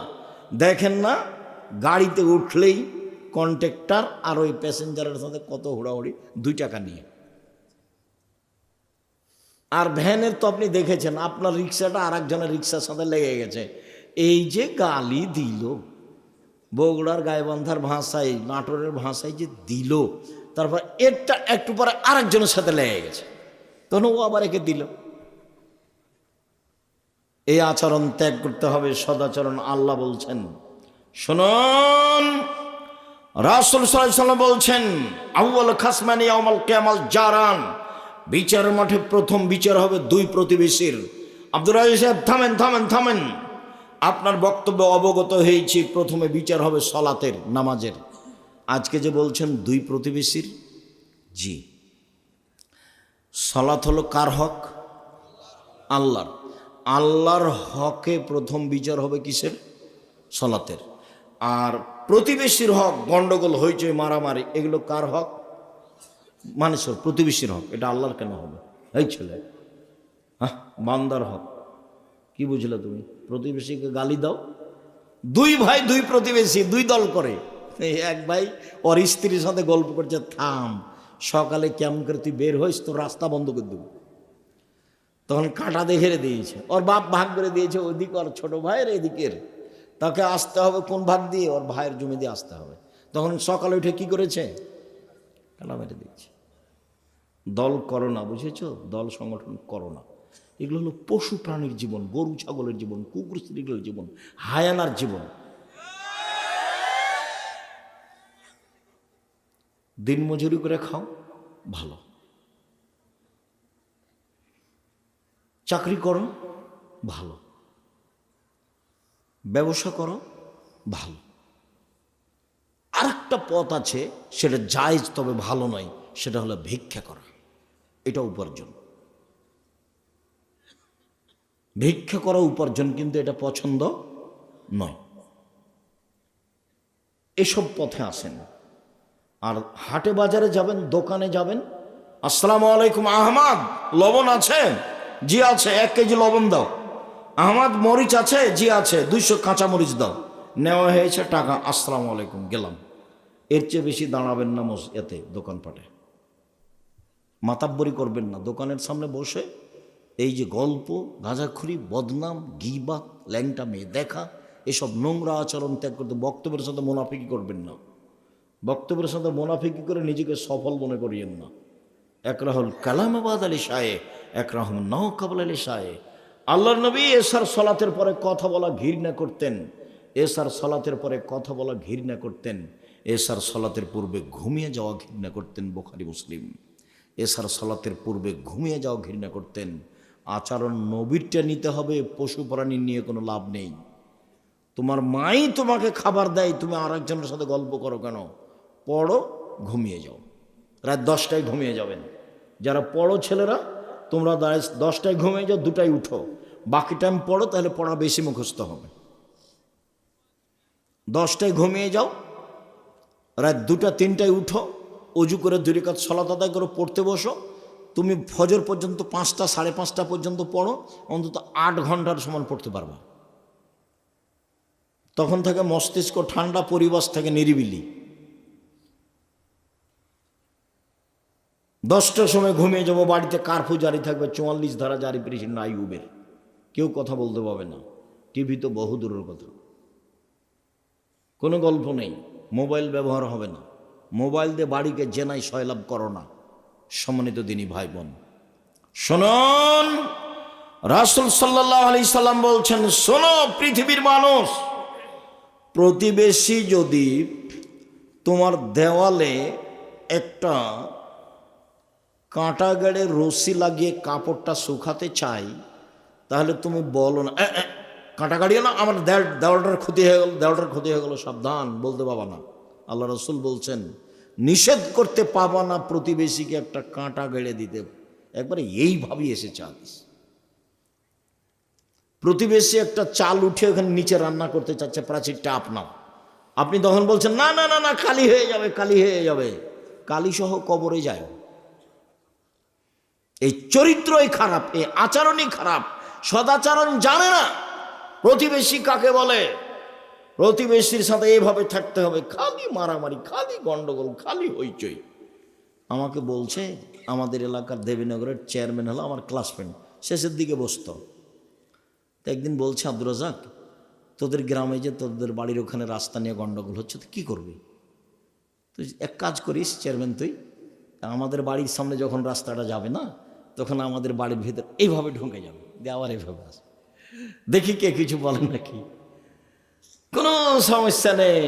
দেখেন না গাড়িতে উঠলেই কন্ট্রাক্টর আর ওই প্যাসেঞ্জারের সাথে কত হুড়াহুড়ি 2 টাকা নিয়ে। আর ভ্যানের তো আপনি দেখেছেন, আপনার রিক্সাটা আর একজনের রিক্সার সাথে লেগে গেছে, এই যে গালি দিল, বগুড়ার গাইবান্ধার ভাষায়, নাটোরের ভাষায় যে দিল, তারপর এটা একটু পরে আরেকজনের সাথে লেগে গেছে, তখন ও আবার একে দিল। এই আচরণ ত্যাগ করতে হবে, সদাচরণ। আল্লাহ বলছেন, শুনুন, রাসূল সাল্লাল্লাহু আলাইহি ওয়াসাল্লাম বলছেন, আউয়াল খাসমানি ইয়াউমাল কিয়ামাল জারান, বিচারের মাঠে প্রথম বিচার হবে 2 প্রতিবেশীর। আব্দুর রাজ্জাক সাহেব থামেন থামেন থামেন, আপনার বক্তব্য অবগত হয়েছি। প্রথমে বিচার হবে সালাতের, নামাজের। আজকে যে বলছেন 2 প্রতিবেশীর, জি, সালাত হলো কার হক? আল্লাহর। আল্লাহর হকে প্রথম বিচার হবে কিসের? সালাতের। আর প্রতিবেশীর হক, গন্ডগোল, হইচই, মারামারি, এগুলো কার হক? মানুষের, প্রতিবেশীর হক। এটা আল্লাহর কেন হবে? এই ছেলে, বান্দার হক। কি বুঝলে তুমি? প্রতিবেশীকে গালি দাও। 2 ভাই 2 প্রতিবেশী 2 দল করে। এক ভাই ওর স্ত্রীর সাথে গল্প করছে, থাম, সকালে কেমন করে তুই বের হইস, তো রাস্তা বন্ধ করে দেবো। তখন কাঁটা দেখে দিয়েছে, ওর বাপ ভাগ করে দিয়েছে, ওইদিক ওর ছোট ভাইয়ের, এদিকের, তাকে আসতে হবে কোন ভাগ দিয়ে? ওর ভাইয়ের জমি দিয়ে আসতে হবে। তখন সকালে উঠে কি করেছে? কাঁটা মেরে দিয়েছে। দল করো না, বুঝেছো? দল সংগঠন করো না। এগুলো হলো পশু প্রাণীর জীবন, গরু ছাগলের জীবন, কুকুর স্ত্রীগুলোর জীবন, হায়ানার জীবন। দিন মজুরি করে খাও, ভালো। চাকরি করো, ভালো। ব্যবসা করো, ভালো। আর একটা পথ আছে, সেটা জায়েজ তবে ভালো নয়, সেটা হলো ভিক্ষা করা। এটা উপার্জন, ভিক্ষা করা উপার্জন, কিন্তু এটা পছন্দ নয়। এসব পথে আসেন। আর হাটে বাজারে যাবেন, দোকানে যাবেন, আসসালামু আলাইকুম, আহমদ লবণ আছে? জি আছে, 1 কেজি লবণ দাও। আহমদ মরিচ আছে? জি আছে, 200 কাঁচা মরিচ দাও। নেওয়া হয়েছে টাকা, আসসালামু আলাইকুম, গেলাম। এর চেয়ে বেশি দাঁড়াবেন না এতে দোকানপাটে, মাতাব্বরি করবেন না। দোকানের সামনে বসে এই যে গল্প, গাঁজাখুরি, বদনাম, গীবাত, ল্যাংটা মেয়ে দেখা, এসব নোংরা আচরণ ত্যাগ করতে। বক্তব্যের সাথে মুনাফিকি করবেন না। বক্তব্যের সাথে মুনাফিকি করে নিজেকে সফল মনে করিয়েন না। একরাহুল কালাম বাদ আলী শায়ে, একরাহুল নাও কাবল আলী শায়ে। আল্লাহর নবী এশার সালাতের পরে কথা বলা ঘৃণা করতেন। এশার সালাতের পরে কথা বলা ঘৃণা করতেন, এশার সালাতের পূর্বে ঘুমিয়ে যাওয়া ঘৃণা করতেন। বুখারী মুসলিম। এশার সালাতের পূর্বে ঘুমিয়ে যাওয়া ঘৃণা করতেন। আচরণ নবীরটা নিতে হবে, পশু প্রাণী নিয়ে কোনো লাভ নেই। তোমার মাই তোমাকে খাবার দেয়, তুমি আর একজনের সাথে গল্প করো কেন? পড়ো, ঘুমিয়ে যাও। রাত 10টায় ঘুমিয়ে যাবেন। যারা পড়ো ছেলেরা, তোমরা 10টায় ঘুমিয়ে যাও, 2টায় উঠো, বাকি টাইম পড়ো, তাহলে পড়া বেশি মুখস্থ হবে। 10টায় ঘুমিয়ে যাও, রাত 2টা 3টায় উঠো, অজু করে 2 রাকাত সালাত আদায় করে পড়তে বসো। তুমি ফজর পর্যন্ত 5টা 5:30 পর্যন্ত পড়ো, অন্তত 8 ঘন্টার সমান পড়তে পারবা। তখন থেকে মস্তিষ্ক ঠান্ডা, পরিবেশ থেকে নিরিবিলি। 10টার সময় ঘুমিয়ে যাবো, বাড়িতে কারফিউ জারি থাকবে, 44 ধারা জারি প্রেসিডেন্ট আইয়ুবের, কেউ কথা বলতে পারবে না। টিভি তো বহু দূরের কথা, কোনো গল্প নেই। মোবাইল ব্যবহার হবে না। মোবাইল দিয়ে বাড়িকে জেনাই সয়লাভ করো না। সম্মানিত দিনী ভাই বোন শুনুন, রাসূল সাল্লাল্লাহু আলাইহি সাল্লাম বলছেন, শোনো পৃথিবীর মানুষ, প্রতিবেশী যদি তোমার দেওয়ালে একটা কাঁটা গেড়ে রশি লাগিয়ে কাপড়টা শুকাতে চাই, তাহলে তুমি বলো না, কাঁটা গাড়িও না, আমার দেওয়ালটার ক্ষতি হয়ে গেল, দেওয়ালটার ক্ষতি হয়ে গেল, সাবধান, বলতে পাবা না। আল্লাহ রাসূল বলছেন, নিষেধ করতে পাবা না প্রতিবেশীকে একটা কাঁটা গেড়ে দিতে। একবারে এইভাবেই এসেছে হাদিস। প্রতিবেশী একটা চাল উঠে ওখানে নিচে রান্না করতে চাচ্ছে, প্রাচীরটা আপনাও, আপনি তখন বলছেন না না না না, কালি হয়ে যাবে, কালি হয়ে যাবে। কালি সহ কবরে যায়। এই চরিত্রই খারাপ, এই আচরণই খারাপ, সদাচরণ জানে না প্রতিবেশী কাকে বলে। প্রতিবেশীর সাথে এইভাবে থাকতে হবে, খালি মারামারি, খালি গন্ডগোল, খালি হইচই। আমাকে বলছে, আমাদের এলাকার দেবীনগরের চেয়ারম্যান হলো আমার ক্লাসমেট, শেষের দিকে বসতো। তো একদিন বলছে, আব্দুর রাজ্জাক, তোদের গ্রামে যে তোদের বাড়ির ওখানে রাস্তা নিয়ে গন্ডগোল হচ্ছে, তো কী করবি? তুই এক কাজ করিস চেয়ারম্যান, তুই আমাদের বাড়ির সামনে যখন রাস্তাটা যাবে না, তখন আমাদের বাড়ির ভিতর এইভাবে ঢুকে যাবে, দিয়ে আবার এইভাবে আস, দেখি কে কিছু বলেন নাকি। কোনো সমস্যা নেই,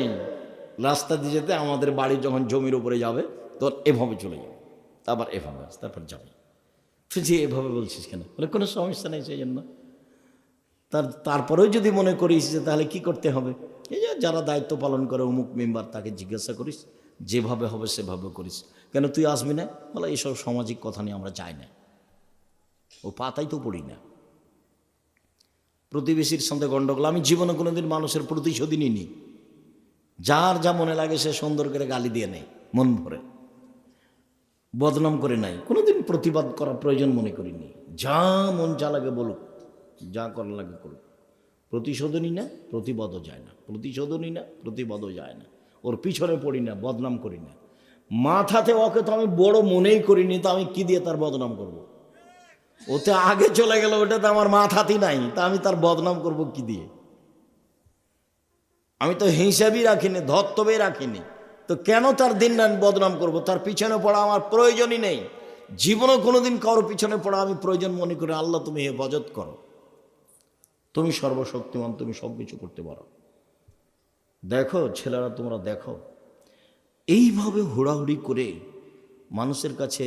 রাস্তা দিয়ে যেতে আমাদের বাড়ি যখন জমির উপরে যাবে, তোর এভাবে চলে যাবে, আবার এভাবে আস, তারপর যাবে। তুই যে এভাবে বলছিস কেন? বলে কোনো সমস্যা নেই, সেই জন্য। তারপরেও যদি মনে করিস যে তাহলে কি করতে হবে, এই যে যারা দায়িত্ব পালন করে অমুক মেম্বার, তাকে জিজ্ঞাসা করিস, যেভাবে হবে সেভাবে করিস। কেন তুই আসবি না? বলে এইসব সামাজিক কথা নিয়ে আমরা চাই না, ও পাতাই তো পড়ি না। প্রতিবেশীর সঙ্গে গণ্ডগোল, আমি জীবনে কোনোদিন মানুষের প্রতিশোধই নিইনি। যার যা মনে লাগে সে সুন্দর করে গালি দিয়ে নেয়, মন ভরে, বদনাম করে নাই, কোনোদিন প্রতিবাদ করা প্রয়োজন মনে করিনি। যা মন যা লাগে বলুক, যা করা লাগে করুক। প্রতিশোধনই না, প্রতিবাদও যায় না, প্রতিশোধনই না, প্রতিবাদও যায় না। ওর পিছনে পড়ি না, বদনাম করি না। মাথাতে ওকে তো আমি বড় মনেই করিনি, তো আমি কি দিয়ে তার বদনাম করব? ওতে আগে চলে গেল, ওটা তো আমার মাথাতেই নাই, তা আমি তার বদনাম করব কি দিয়ে? আমি তো হিসাবই রাখিনি, ধর্তব্যই রাখিনি, তো কেন তার দিন বদনাম করব? তার পিছনে পড়া আমার প্রয়োজনই নেই। জীবনও কোনোদিন কারো পিছনে পড়া আমি প্রয়োজন মনে করি। আল্লাহ তুমি হেফাজত করো, তুমি সর্বশক্তিমান, তুমি সব কিছু করতে পারো। দেখো ছেলেরা, তোমরা দেখো, এইভাবে হুড়াহুড়ি করে মানুষের কাছে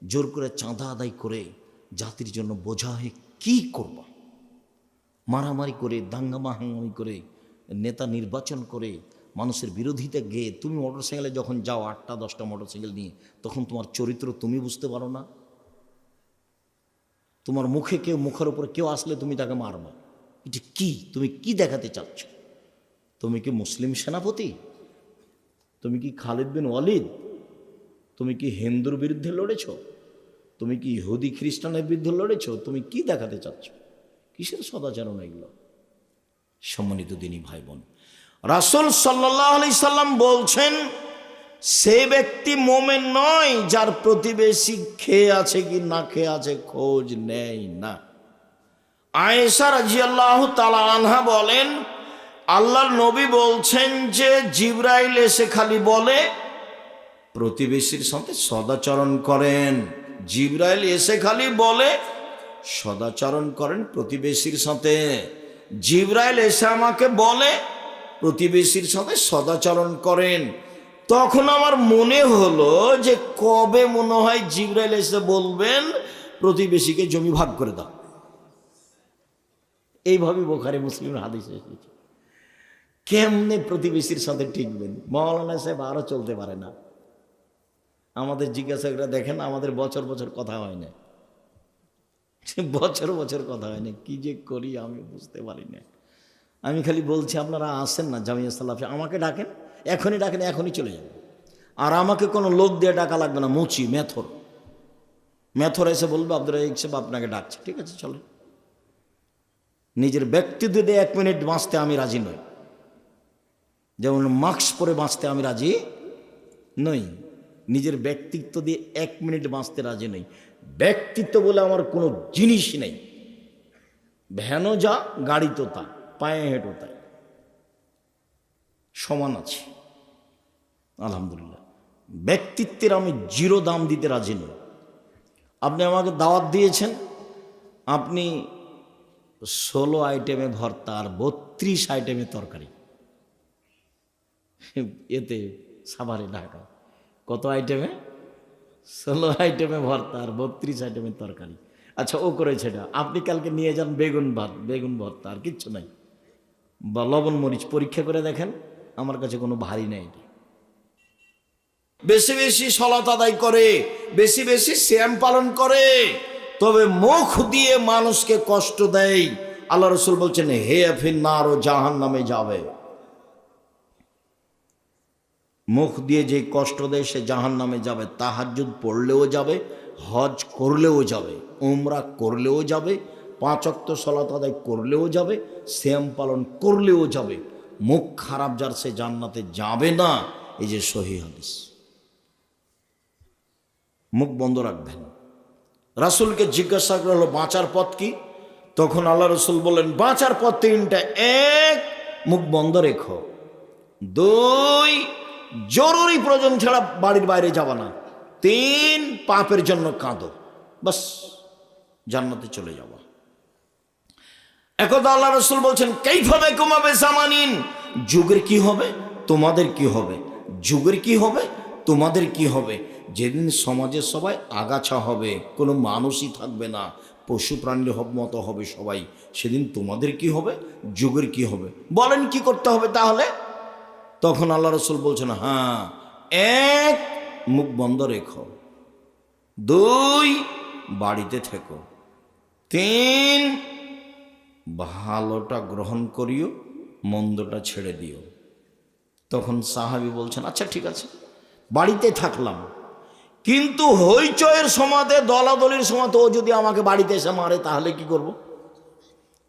জোর করে চাঁদা আদায় করে জাতির জন্য বোঝা হয়ে কী করবা? মারামারি করে, দাঙ্গামা হাঙ্গামি করে, নেতা নির্বাচন করে, মানুষের বিরোধিতা গেয়ে তুমি মোটরসাইকেলে যখন যাও, 8টা 10টা মোটরসাইকেল নিয়ে, তখন তোমার চরিত্র তুমি বুঝতে পারো না। তোমার মুখে কেউ, মুখের উপরে কেউ আসলে তুমি তাকে মারবা। এটা কি? তুমি কি দেখাতে চাচ্ছ? তুমি কি মুসলিম সেনাপতি? তুমি কি খালিদ বিন ওয়ালিদ? তুমি কি হিন্দুর বিরুদ্ধে লড়েছ? তুমি কি ইহুদি খ্রিস্টানের বিরুদ্ধে লড়েছ? তুমি কি দেখাতে চাচ্ছ? কিসের সদাচরণ এগুলো? সম্মানিত দিনী ভাই বোন, রাসূল সাল্লাল্লাহু আলাইহি সাল্লাম বলছেন, সে ব্যক্তি মোমেন নয় যার প্রতিবেশী খেয়ে আছে কি না খেয়ে আছে খোঁজ নেয় না। আয়েশা রাদিয়াল্লাহু তাআলা আনহা বলেন, আল্লাহর নবী বলছেন যে জিবরাইল এসে খালি বলে প্রতিবেশীর সাথে সদাচরণ করেন। জিবরাইল এসে খালি বলে সদাচরণ করেন প্রতিবেশীর সাথে। জিবরাইল এসে আমাকে বলে প্রতিবেশীর সাথে সদাচরণ করেন। তখন আমার মনে হলো যে কবে মনে হয় জিবরাইল এসে বলবেন প্রতিবেশীকে জমি ভাগ করে দাও। এইভাবে বুখারী মুসলিমের হাদিসে এসেছে। কেমনে প্রতিবেশীর সাথে টিকবেন? মাওলানা সাহেব আরো চলতে পারে না। আমাদের জিজ্ঞাসা করে দেখেন, আমাদের বছর বছর কথা হয় না, বছর বছর কথা হয় না। কি যে করি আমি বুঝতে পারি না। আমি খালি বলছি আপনারা আসেন না জামিয়া সালাফি, আমাকে ডাকেন, এখনই ডাকেন, এখনই চলে যাবেন। আর আমাকে কোনো লোক দিয়ে ডাকা লাগবে না। মুচি মেথর এসে বলবে আব্দুর রাজ্জাক সাহেব আপনাকে ডাকছে, ঠিক আছে চলে। নিজের ব্যক্তিত্ব দিয়ে 1 মিনিট বাঁচতে আমি রাজি নই, যেমন মাস্ক পরে বাঁচতে আমি রাজি নই। নিজের ব্যক্তিত্ব দিয়ে 1 মিনিট বাঁচতে রাজি নই। ব্যক্তিত্ব বলে আমার কোনো জিনিসই নেই। ভ্যানও যা, গাড়ি তো তা, পায়ে হেঁটো তাই, সমান আছে আলহামদুলিল্লাহ। ব্যক্তিত্বের আমি 0 দাম দিতে রাজি নই। আপনি আমাকে দাওয়াত দিয়েছেন, আপনি 16 আইটেমে ভর্তা আর 32 আইটেমে তরকারি, এতে সাভারে ঢাকা কত আইটেমে? 16 আইটেমে ভর্তা আর 32 আইটেমের তরকারি। আচ্ছা ও করেছে এটা, আপনি কালকে নিয়ে যান বেগুন ভর্তা, আর কিচ্ছু নাই, বা লবণ মরিচ পরীক্ষা করে দেখেন, আমার কাছে কোনো ভারী নেই। এটা বেশি বেশি সালাত আদায় করে, বেশি বেশি সিয়াম পালন করে, তবে মুখ দিয়ে মানুষকে কষ্ট দেয়। আল্লাহ রাসূল বলছেন হে ফিন্নার, ও জাহান্নামে যাবে। মুখ দিয়ে যে কষ্ট দেয় সে জাহান্নামে যাবে। তাহাজ্জুদ পড়লেও যাবে, হজ করলেও যাবে, উমরা করলেও যাবে, 5 ওয়াক্ত সালাত আদায় করলেও যাবে, সিয়াম পালন করলেও যাবে। মুখ খারাপ যার, সে জান্নাতে যাবে না। এই যে সহিহ হাদিস। মুখ বন্ধ রাখবেন। রাসূলকে জিজ্ঞাসা করা হলো বাঁচার পথ কি? তখন আল্লাহ রাসূল বললেন বাঁচার পথ 3টা। 1, মুখ বন্ধ রেখো। 2, জরুরি প্রয়োজন ছাড়া বাড়ির বাইরে যাবা না। 3, পাপের জন্য কাঁদো, বাস জান্নাতে চলে যাওয়া। একদা আল্লাহ রাসূল বলছেন কাইফা বিকুম বিজামানিন, যুগের কি হবে তোমাদের কি হবে, যুগের কি হবে তোমাদের কি হবে। যেদিন সমাজে সবাই আগাছা হবে, কোনো মানুষই থাকবে না, পশু প্রাণীর মতো হবে সবাই, সেদিন তোমাদের কি হবে, যুগের কি হবে। বলেন কি করতে হবে তাহলে? তখন আল্লাহ রাসূল বলছেন 1, মুখ বন্ধ রেখো। 2, বাড়িতে থেকো। 3, ভালোটা গ্রহণ করিও, মন্দটা ছেড়ে দিও। তখন সাহাবী বলছেন আচ্ছা ঠিক আছে, বাড়িতে থাকলাম, কিন্তু হইচয়ের সমাজে, দলাদলির সমাজে ও যদি আমাকে বাড়িতে এসে মারে তাহলে কি করব?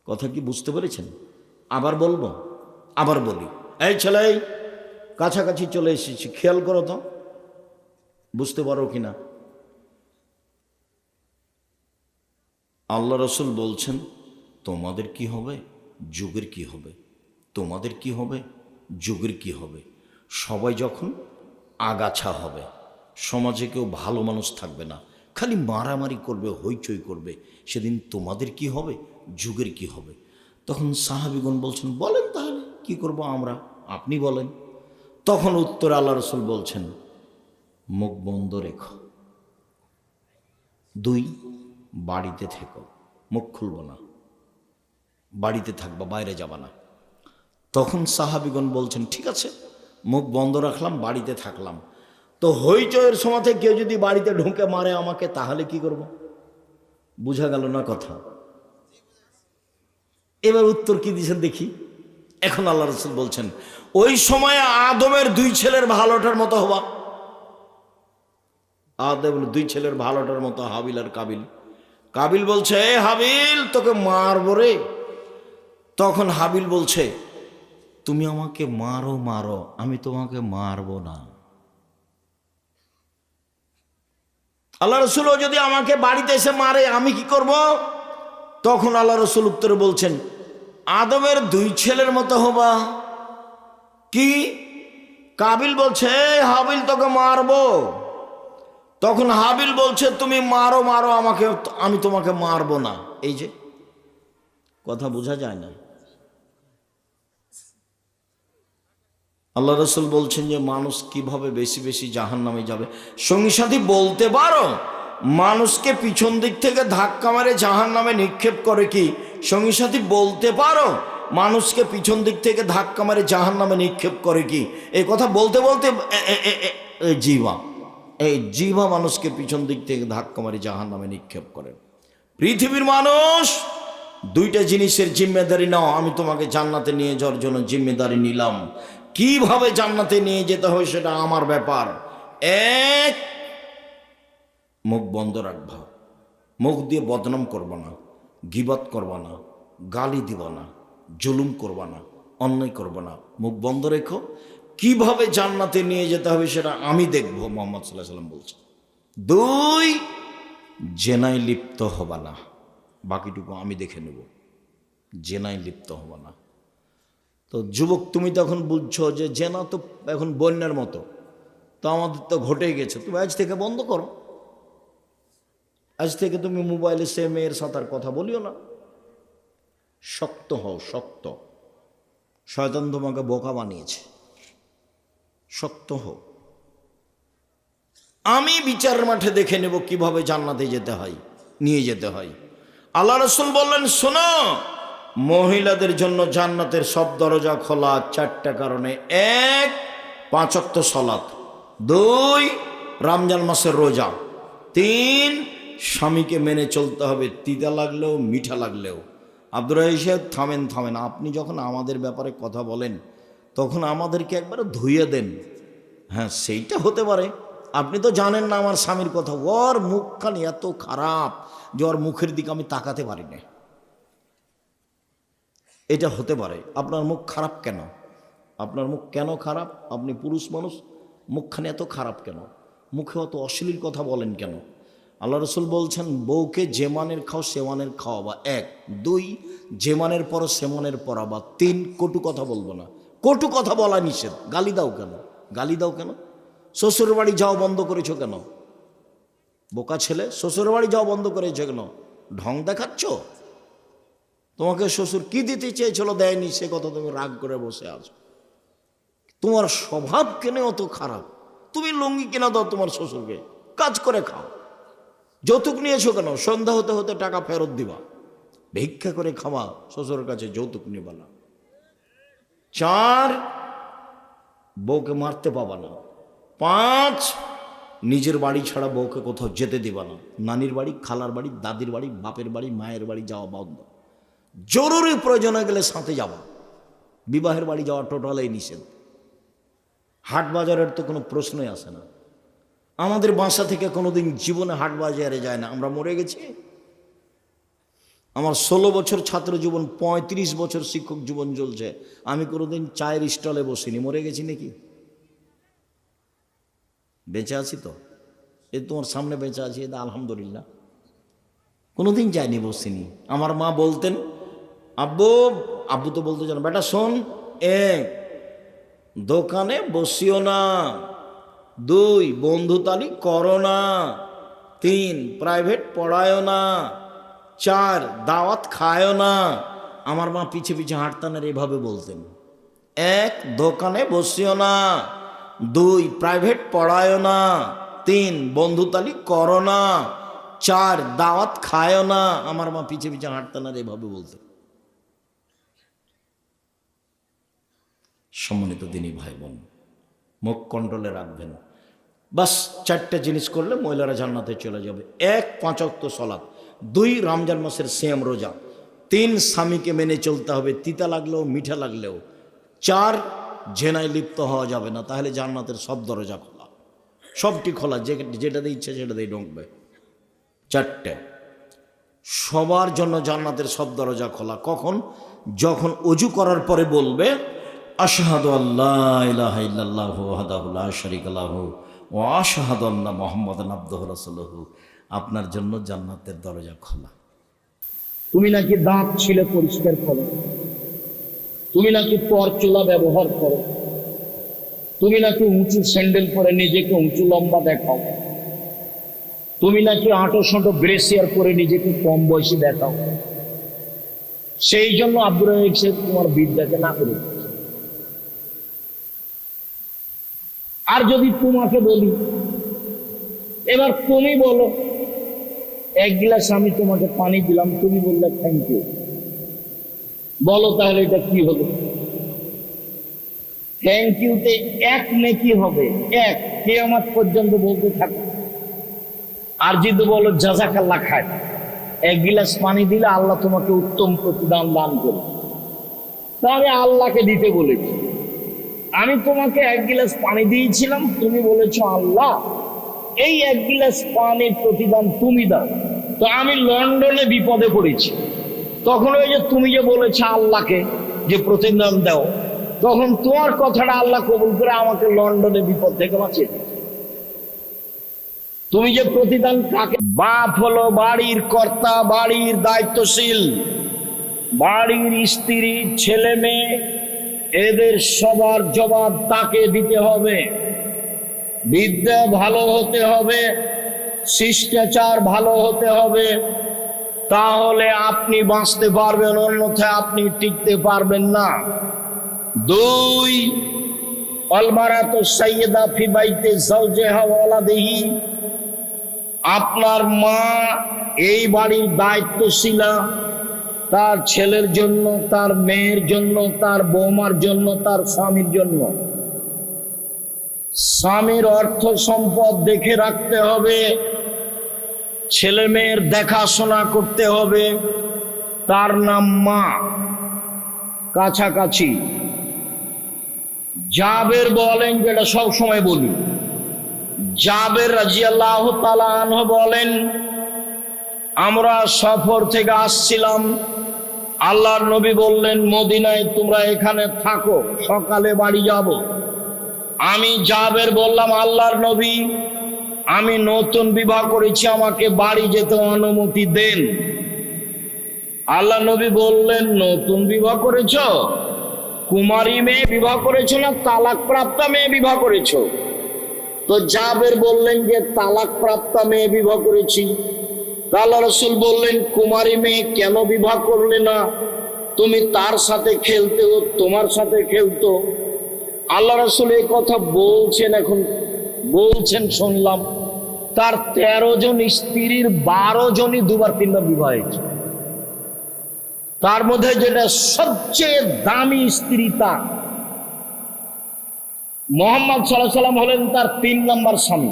কথা কি বুঝতে পেরেছেন? আবার বলবো, আবার বলি। এই ছেলে, কাছাকাছি চলে এসেছি, খেয়াল করো তো, বুঝতে পারো কিনা। আল্লাহ রাসূল বলছেন তোমাদের কি হবে, যুগের কি হবে, তোমাদের কি হবে, যুগের কি হবে। সবাই যখন আগাছা হবে, সমাজে কেউ ভালো মানুষ থাকবে না, খালি মারামারি করবে, হইচই করবে, সেদিন তোমাদের কি হবে, যুগের কি হবে। তখন সাহাবীগণ বলছেন বলেন তাহলে কি করব আমরা, আপনি বলেন। তখন উত্তরে আল্লাহ রাসূল বলছেন মুখ বন্ধ রেখো। 2, বাড়িতে থেকো, মুখ খুলব না, বাড়িতে থাকবা, বাইরে যাবা না। তখন সাহাবীগণ বলছেন ঠিক আছে, মুখ বন্ধ রাখলাম, বাড়িতে থাকলাম, তো হইচয়ের সময় কেউ যদি বাড়িতে ঢুকে মারে আমাকে তাহলে কি করব? বুঝা গেল না কথা? এবার উত্তর কি দিয়েছেন দেখি। এখন আল্লাহ রাসূল বলছেন ওই সময় আদমের 2 ছেলের ভালোটার মতো হবা। আদমের 2 ছেলের ভালোটার মতো, হাবিল আর কাবিল। কাবিল বলছে এ হাবিল তোকে মারবো রে। তখন হাবিল বলছে তুমি আমাকে মারো মারো, আমি তোমাকে মারবো না। আল্লাহ রাসূল যদি আমাকে বাড়িতে এসে মারে আমি কি করব? তখন আল্লাহ রাসূল উত্তরে বলছেন আদমের 2 ছেলের মতো হবা। কি? কাবিল বলছে হাবিল তোকে মারবো। তখন হাবিল বলছে তুমি মারো মারো আমাকে, আমি তোমাকে মারবো না। এই যে কথা বোঝা যায় না? আল্লাহ রসুল বলছেন যে মানুষ কিভাবে বেশি বেশি জাহান্নামে যাবে। সঙ্গী সাথী বলতে পারো মানুষকে পিছন দিক থেকে ধাক্কা মারে জাহান্নামে নিক্ষেপ করে কি? সঙ্গী সাথী বলতে পারো মানুষকে পিছন দিক থেকে ধাক্কা মারে জাহান্নামে নিক্ষেপ করে কি? এই কথা বলতে বলতে এই জিহ্বা মানুষকে পিছন দিক থেকে ধাক্কা মারে জাহান্নামে নিক্ষেপ করে। পৃথিবীর মানুষ দুইটা জিনিসের জিম্মেদারি নাও। আমি তোমাকে জান্নাতে নিয়ে যাওয়ার জন্য জিম্মেদারি নিলাম। কিভাবে জান্নাতে নিয়ে যেতে হয় সেটা আমার ব্যাপার। এক, মুখ বন্ধ রাখবা, মুখ দিয়ে বদনাম করবা না, গীবত করবা না, গালি দিবা না, জুলুম করবা না, অন্যায় করবা না। মুখ বন্ধ রেখো। কিভাবে জান্নাতে নিয়ে যেতে হবে সেটা আমি দেখব, মুহাম্মদ সাল্লাল্লাহু আলাইহি ওয়াসাল্লাম বলছেন। দুই, জেনায় লিপ্ত হবা না, বাকিটুকু আমি দেখে নেব। জেনায় লিপ্ত হবা না। তো যুবক, তুমি তখন বুঝছো যে জেনা তো এখন বন্যার মতো, তো আমাদের তো ঘটেই গেছে। তুমি আজ থেকে বন্ধ করো। আজ থেকে তুমি মোবাইলে সে মেয়ের সাথে আর কথা বলিও না। শক্ত হও, শক্ত। শয়তান তোমাকে বোকা বানিয়েছে, শক্ত হও। আমি বিচারের মাঠে দেখে নেব কিভাবে জান্নাতে যেতে হয়, নিয়ে যেতে হয়। আল্লাহ রাসূল বললেন, শোনো, মহিলাদের জন্য জান্নাতের সব দরজা খোলা চারটা কারণে। এক, 5 ওয়াক্ত সালাত। 2, রমজান মাসের রোজা। 3, স্বামীকে মেনে চলতে হবে, তিতা লাগলেও মিঠা লাগলেও। আব্দুর রহিম, থামেন। আপনি যখন আমাদের ব্যাপারে কথা বলেন তখন আমাদেরকে একবারে ধুইয়ে দেন। হ্যাঁ, সেইটা হতে পারে। আপনি তো জানেন না আমার স্বামীর কথা। ওর মুখখানি এত খারাপ যে ওর মুখের দিকে আমি তাকাতে পারি না। এটা হতে পারে। আপনার মুখ খারাপ কেন? আপনার মুখ কেন খারাপ? আপনি পুরুষ মানুষ, মুখখানি এত খারাপ কেন? মুখে অত অশ্লীল কথা বলেন কেন? আল্লাহ রসুল বলছেন, বউকে যে মানের খাও সে মানের খাওয়াবা। 1, 2, যে মানের পরো সে মানের পরাবা। 3, কটু কথা বলবো না। কটু কথা বলা নিষেধ। গালি দাও কেন? গালি দাও কেন? শ্বশুর বাড়ি যাও বন্ধ করেছো কেন? বোকা ছেলে, শ্বশুর বাড়ি যাও বন্ধ করেছো কেন? ঢং দেখাচ্ছ? তোমাকে শ্বশুর কি দিতে চেয়েছিল, দেয়নি, সে কথা তুমি রাগ করে বসে আছো। তোমার স্বভাব কেন অত খারাপ? তুমি লুঙ্গি কিনা দাও তোমার শ্বশুরকে, কাজ করে খাও। যৌতুক নিয়েছো কেন? সন্ধ্যা হতে হতে টাকা ফেরত দিবা। ভিক্ষা করে খাওয়া, শ্বশুরের কাছে যৌতুক নিবা না। 4, বউকে মারতে পাবা না। 5, নিজের বাড়ি ছাড়া বউকে কোথাও যেতে দিবা না। নানির বাড়ি, খালার বাড়ি, দাদির বাড়ি, বাপের বাড়ি, মায়ের বাড়ি যাওয়া বন্ধ। জরুরি প্রয়োজনে গেলে সাথে যাওয়া। বিবাহের বাড়ি যাওয়া টোটালেই নিষেধ। হাট বাজারের তো কোনো প্রশ্নই আসে না। আমাদের বাসা থেকে কোনোদিন জীবনে হাট বাজারে যায় না। আমরা মরে গেছি। আমার 16 বছর ছাত্র জীবন, 35 বছর শিক্ষক জীবন চলছে, আমি কোনোদিন চায়ের স্টলে বসিনি। মরে গেছি নাকি? বেঁচে আছি তো। এই তোমার সামনে বেঁচে আছি, এটা আলহামদুলিল্লাহ। কোনোদিন যাইনি, বসিনি। আমার মা বলতেন, আব্বু তো বলতে জানো, বেটা শোন, 1, দোকানে বসিও না। 2, বন্ধুতালি করো না। 3, প্রাইভেট পড়ায়ও না। 4, দাওয়াত খায়ও না। আমার মা পিছে পিছে হাঁটতেন আর এভাবে বলতেন, 1, দোকানে বসিও না। 2, প্রাইভেট পড়ায়ও না। 3, বন্ধুতালি করো না। 4, দাওয়াত খায়ও না। আমার মা পিছে পিছে হাঁটতেন আর এভাবে বলতেন। সম্মানিত দিনী ভাই বোন, মুখ কন্ট্রোলে রাখবেন। বাস 4টা জিনিস করলে মহিলারা জান্নাতে চলে যাবে। 1, 5 ওয়াক্ত সালাত। 2, রমজান মাসের সিয়াম রোজা। 3, স্বামীকে মেনে চলতে হবে, তিতা লাগলেও মিঠা লাগলেও। 4, জেনায় লিপ্ত হওয়া যাবে না, তাহলে জান্নাতের সব দরজা খোলা, সবটি খোলা, যেটাতে ইচ্ছে সেটাতেই ঢুকবে। 4টে সবার জন্য জান্নাতের সব দরজা খোলা। কখন? যখন ওযু করার পরে বলবে, আশহাদু আল্লা ইলাহা ইল্লাল্লাহু ওয়াহদাহু লা শারীকা লাহু ওয়া আশহাদু আন্না মুহাম্মাদান আবদুহু ওয়া রাসূলুহু। আপনার জন্য জান্নাতের দরজা খোলা। তুমি নাকি দাঁত ছিলে পরিষ্কার করো, তুমি নাকি পরচুলা ব্যবহার করো, তুমি নাকি উঁচু স্যান্ডেল পরে নিজেকে উঁচু লম্বা দেখাও, তুমি নাকি আঁটো সাঁটো ব্রেসিয়ার পরে নিজেকে কম বয়সী দেখাও। সেই জন্য আব্দুর রহিম সাহেব তোমার বিদ্যাকে না করে। আর যদি তোমাকে বলি, এবার তুমি বলো, এক গ্লাস আমি তোমাকে পানি দিলাম, তুমি বললে থ্যাংক ইউ, বলো তাহলে এটা কি হলো? থ্যাংক ইউতে এক নেকি হবে, এক কিয়ামত পর্যন্ত বলতে থাকো। আর যদি বলো জাযাকাল্লাহ খায়, এক গিলাস পানি দিলে আল্লাহ তোমাকে উত্তম প্রতিদান দান করবে। তা আমি আল্লাহকে দিতে বলেছি, আমি তোমাকে এক গিলাস পানি দিয়েছিলাম, তুমি বলেছো আল্লাহ এই এক গিলাস পানির প্রতিদান তুমি দাও। তো আমি লন্ডনে বিপদে পড়েছি, তখন ওই যে তুমি যে বলেছো আল্লাহকে যে প্রতিদান দাও, তখন তোমার কথাটা আল্লাহ কবুল করে আমাকে লন্ডনে বিপদ থেকে বাঁচিয়ে দিয়েছে। তুমি যে প্রতিদান কাকে, বাপ হলো বাড়ির কর্তা, বাড়ির দায়িত্বশীল, বাড়ির স্ত্রী, ছেলে মেয়ে, এদের সবার জবাব তাকে দিতে হবে। বিদ্যা ভালো হতে হবে, শিষ্টাচার ভালো হতে হবে, তাহলে আপনি বাঁচতে পারবেন, অন্যথায় আপনি টিকতে পারবেন না। দুই, অলমারাতু সাইয়্যিদা ফি বাইতি যাওজিহা ওয়া ওয়ালাদিহি, আপনার মা এই বাড়ির দায়িত্বশীলা, তার ছেলের জন্য, তার মেয়ের জন্য, তার বৌমার জন্য, তার স্বামীর জন্য। স্বামীর অর্থ সম্পদ দেখে রাখতে হবে, ছেলে মেয়ের দেখাশোনা করতে হবে, তার নাম মা। কাছাকাছি জাবের বলেন, যেটা সব সময় বলি, জাবের রাদিয়াল্লাহু তাআলা আনহু বলেন, আমরা সফর থেকে আসছিলাম, আল্লাহর নবী বললেন মদিনায় তোমরা এখানে থাকো, সকালে বাড়ি যাব। আমি জাবের বললাম আল্লাহর নবী আমি নতুন বিবাহ করেছি, আমাকে বাড়ি যেতে অনুমতি দেন। আল্লাহ নবী বললেন নতুন বিবাহ করেছ, কুমারী মেয়ে বিবাহ করেছো না তালাক প্রাপ্তা মেয়ে বিবাহ করেছো? তো জাবের বললেন যে তালাক প্রাপ্তা মেয়ে বিবাহ করেছি। আল্লাহ রাসূল বললেন কুমারী মেয়ে কেন বিবাহ করলে না? তুমি তার সাথে খেলতে, ও তোমার সাথে খেলতো। আল্লাহ রাসূল এই কথা বলছেন, এখন বলছেন শুনলাম, তার 13 জন স্ত্রীর 12 জনই দুবার তিনবার বিবাহ হয়েছে। তার মধ্যে যেটা সবচেয়ে দামি স্ত্রী তার মুহাম্মদ সাল্লাল্লাহু আলাইহি ওয়াসাল্লাম হলেন তার 3 নম্বর স্বামী।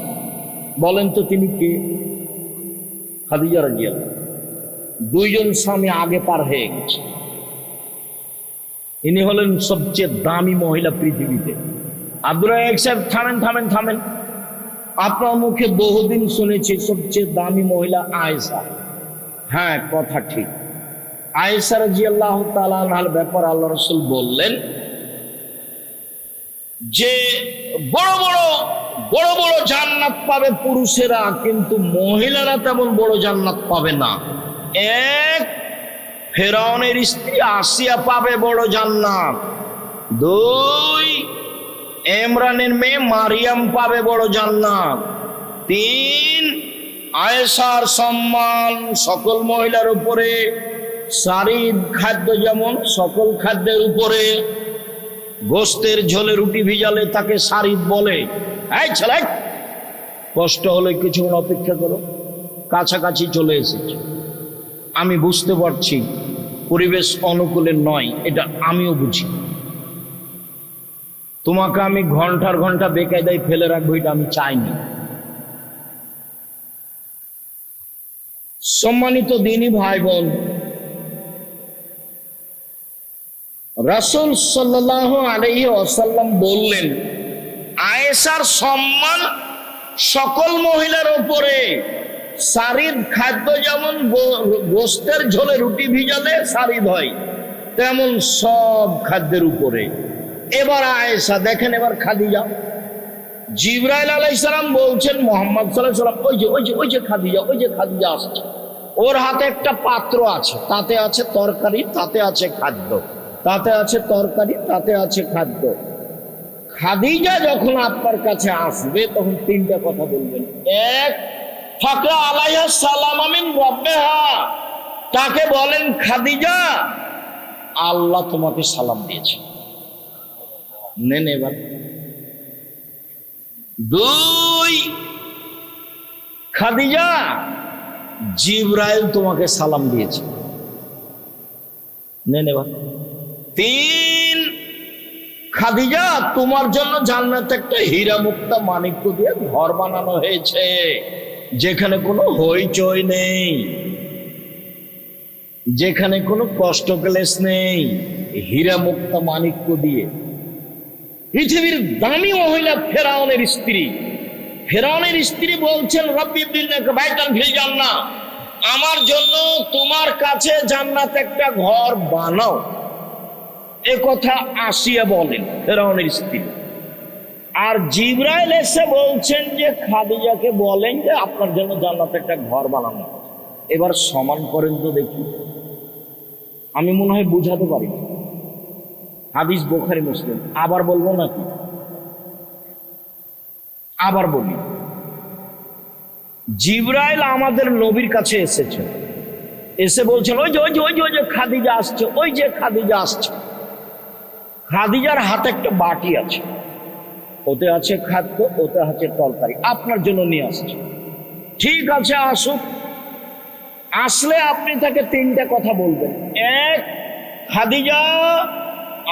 বলেন তো তিনি কে? খাদিজা রাদিয়াল্লাহু। 2 জন স্বামী আগে পার হয়ে গেছে, ইনি হলেন সবচেয়ে দামি মহিলা পৃথিবীতে। আব্দুর রাজ্জাক সাহেব থামেন থামেন থামেন, আপনার মুখে বহুদিন শুনেছি সবচেয়ে দামি মহিলা আয়েশা। হ্যাঁ, কথা ঠিক। আয়েশা রাদিয়াল্লাহু তাআলা আনহার ব্যাপার আল্লাহ রাসূল বললেন যে বড় বড় বড় বড় জান্নাত পাবে পুরুষেরা, কিন্তু মহিলারা তেমন বড় জান্নাত পাবে না। এক, ফেরাউনের স্ত্রী আসিয়া পাবে বড় জান্নাত। 2, ইমরানের মেয়ে মারিয়াম পাবে বড় জান্নাত। 3, আয়েশার সম্মান সকল মহিলার উপরে, সারিদ খাদ্য যেমন সকল খাদ্যের উপরে। গোস্তের ঝোলে রুটি ভিজালে তাকে সারিদ বলে। এই ছেলে, কষ্ট হলে কিছুক্ষণ অপেক্ষা করো, কাছাকাছি চলে এসেছে। আমি বুঝতে পারছি পরিবেশ অনুকূলে নয়, এটা আমিও বুঝি। তোমাকে আমি ঘন্টার ঘন্টা বেকায়দায় ফেলে রাখবো, এটা আমি চাইনি। সম্মানিত দিনী ভাই বোন, রাসূল সাল্লাল্লাহু আলাইহি ওয়াসাল্লাম বললেন আয়েশার সম্মান সকল মহিলার উপরে। সারিদ খাদ্য যেমন গোস্তের ঝোলে রুটি ভিজালে সারিদ হয়, তেমন সব খাদ্যের উপরে। এবার আয়েশা দেখেন, এবার খাদিজা। জিবরাইল আলাইহিস সালাম বলছেন মুহাম্মদ সাল্লাল্লাহু আলাইহি ওয়াসাল্লাম, ওই যে খাদিজা, ওই যে খাদিজা আসছে। ওর হাতে একটা পাত্র আছে, তাতে আছে তরকারি, তাতে আছে খাদ্য, তাতে আছে তরকারি, তাতে আছে খাদ্য। খাদিজা যখন আপনার কাছে আসবে তখন 3টা কথা বলবেন। 1, ফাকা আলাইহা সালাম মিন রাব্বিহা, তাকে বলেন খাদিজা আল্লাহ তোমাকে সালাম দিয়েছে। নেন এবার দুই, খাদিজা জিবরাইল তোমাকে সালাম দিয়েছে। নেবা। তিন, খাদিজা তোমার জন্য জান্নাতে একটা হীরা মুক্তা মানিক্য দিয়ে ঘর বানানো হয়েছে, যেখানে কোনো হইচই নেই, যেখানে কোনো কষ্ট ক্লেশ নেই, হীরা মুক্তা মানিক্য দিয়ে। পৃথিবীর দামি মহিলা ফেরাউনের স্ত্রী, ফেরাউনের স্ত্রী বলছেন রব্বি ইবনিলি বাইতান ফিল জান্নাহ, আমার জন্য তোমার কাছে জান্নাতে একটা ঘর বানাও। এ কথা আসিয়া বলেন ফেরাউনের স্ত্রী। আর জিবরাইল এসে বলছেন যে খাদিজাকে বলেন যে আপনার জন্য জান্নাতে একটা ঘর বানানো। এবার সমান করেন তো দেখি, আমি মনে হয় বুঝাতে পারি। হাদিস বুখারী মুসলিম। আবার বলবো নাকি? আবার বলি, জিবরাইল আমাদের নবীর কাছে এসেছে, এসে বলছেন ওই যে ওই যে ওই যে ওই যে খাদিজা আসছে, ওই যে খাদিজা আসছে। খাদিজার হাতে একটা বাটি আছে, ওতে আছে খাদ্য, ওতে আছে তরকারি, আপনার জন্য নিয়ে আসছে। ঠিক আছে, আসুক। আসলে আপনি তাকে তিনটা কথা বলবেন। এক, খাদিজা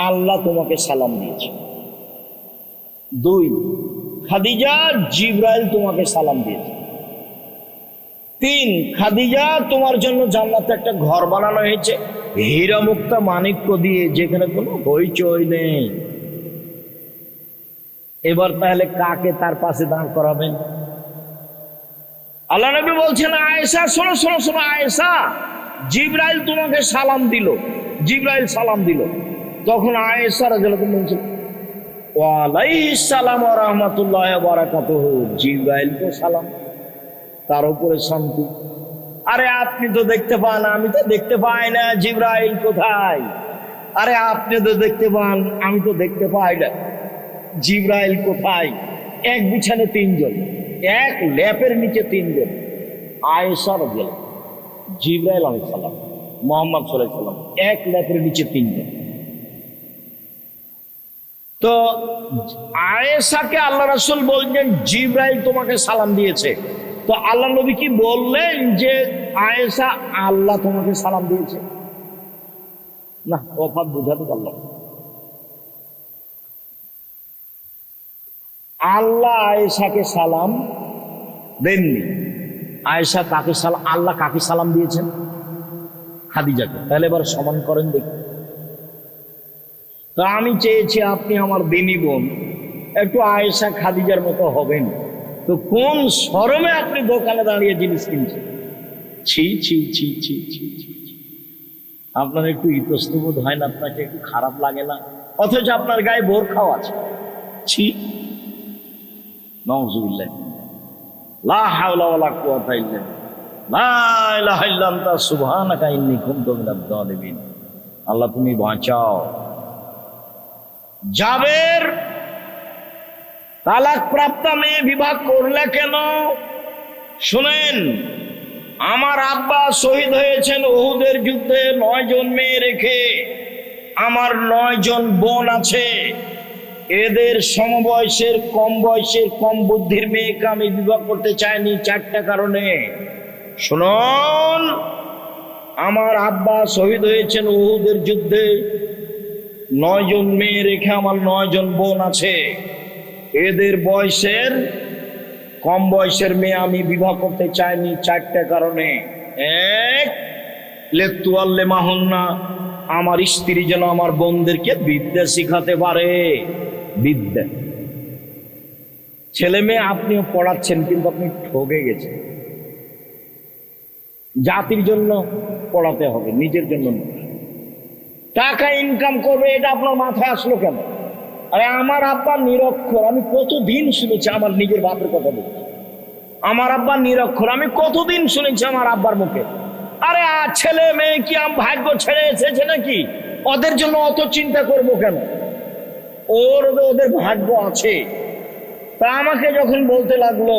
আল্লাহ তোমাকে সালাম দিয়েছে। দুই, খাদিজা জিবরাইল তোমাকে সালাম দিয়েছে। তিন, খাদিজা তোমার জন্য জান্নাতে একটা ঘর বানানো হয়েছে হীরা মুক্তা মানিক্য দিয়ে, যেখানে কোনো হইচই নেই। এবার তাহলে কাকে তার পাশে দাঁড় করাবেন? আল্লাহ নবী বলছেন আয়েশা, শোনো শোনো শোনো আয়েশা, জিবরাইল তোমাকে সালাম দিল, জিবরাইল সালাম দিল। তখন আয়েশা রাদিয়াল্লাহু আনহা বলছেন ওয়া আলাইহিস সালাম ওয়া রাহমাতুল্লাহি ওয়া বারাকাতুহু, জিবরাইল তো সালাম, তার উপরে শান্তি। আরে আপনি তো দেখতে পান, আমি তো দেখতে পাই না, জিবরাইল কোথায়? আরে আপনি তো দেখতে পান, আমি তো দেখতে পাই না, জিবরাইল কোথায়? এক বিছানে তিনজন, এক ল্যাপের নিচে তিনজন, আয়েশা রাদিয়াল্লাহু আনহা, জিবরাইল আলাইহিস সালাম, মুহাম্মদ সাল্লাল্লাহু আলাইহি সাল্লাম, এক ল্যাপের নিচে তিনজন। তো আয়েশাকে আল্লাহ রাসূল বললেন জিবরাইল তোমাকে সালাম দিয়েছে। তো আল্লাহ নবী কি বললেন যে আয়েশা আল্লাহ তোমাকে সালাম দিয়েছে? না, তফাৎ বুঝাতে পারলাম। আল্লাহ আয়েশাকে সালাম দেননি। আয়েশা কাকে সালাম, আল্লাহ কাকে সালাম দিয়েছেন? খাদিজাকে। তাহলে এবার সমান করেন দেখি। তো আমি চেয়েছি আপনি আমার দিনী বোন, একটু আয়েশা খাদিজার মতো হবেন। তো কোন শরমে আপনি দোকানে দাঁড়িয়ে জিনিস কিনছেন? ছি ছি ছি ছি ছি ছি। আপনার একটু ইতস্তবোধ হয় না? আপনাকে একটু খারাপ লাগে না? অথচ আপনার গায়ে বোরখাও আছে। ছি, নাউযুবিল্লাহ, লা হাওলা ওয়ালা কুওয়াতা ইল্লা বিল্লাহ, লা ইলাহা ইল্লা আনতা সুবহানাকা ইন্নী কুনতু মিনাজ জালিমিন। আল্লাহ তুমি বাঁচাও। জাবের তালাক প্রাপ্ত মেয়ে বিবাহ করলে কেন? শুনেন, আমার আব্বা শহীদ হয়েছেন উহুদের যুদ্ধে 9 জন মেয়ে রেখে। আমার 9 জন বোন আছে, এদের সমবয়সের, কম বয়সের, কম বুদ্ধির মেয়েকে আমি বিবাহ করতে চাইনি 4টা কারণে। শুনুন, আমার আব্বা শহীদ হয়েছেন উহুদের যুদ্ধে, 9 জন মেয়ে রেখে আমার 9 জন বোন আছে। এদের বয়সের, কম বয়সের মেয়ে আমি বিবাহ করতে চাইনি 4টা কারণে। এক, লেতুয়াল্লে মাহুন্না, আমার স্ত্রী যেন আমার বোনদেরকে বিদ্যা শিখাতে পারে। বিদ্যা, ছেলে মেয়ে আপনিও পড়াচ্ছেন, কিন্তু আপনি ঠকে গেছেন। জাতির জন্য পড়াতে হবে, নিজের জন্য না। টাকা ইনকাম করবে, এটা আপনার মাথায় আসলো কেন? আরে আমার আব্বা নিরক্ষর, আমি কতদিন শুনেছি আমার নিজের বাপের কথা বলছি। আমার আব্বা নিরক্ষর, আমি কতদিন শুনেছি আমার আব্বার মুখে। আরে ছেলে মেয়ে কি ভাগ্য ছেড়ে এসেছে নাকি? ওদের জন্য অত চিন্তা করবো কেন? ওদের ভাগ্য আছে। তা আমাকে যখন বলতে লাগলো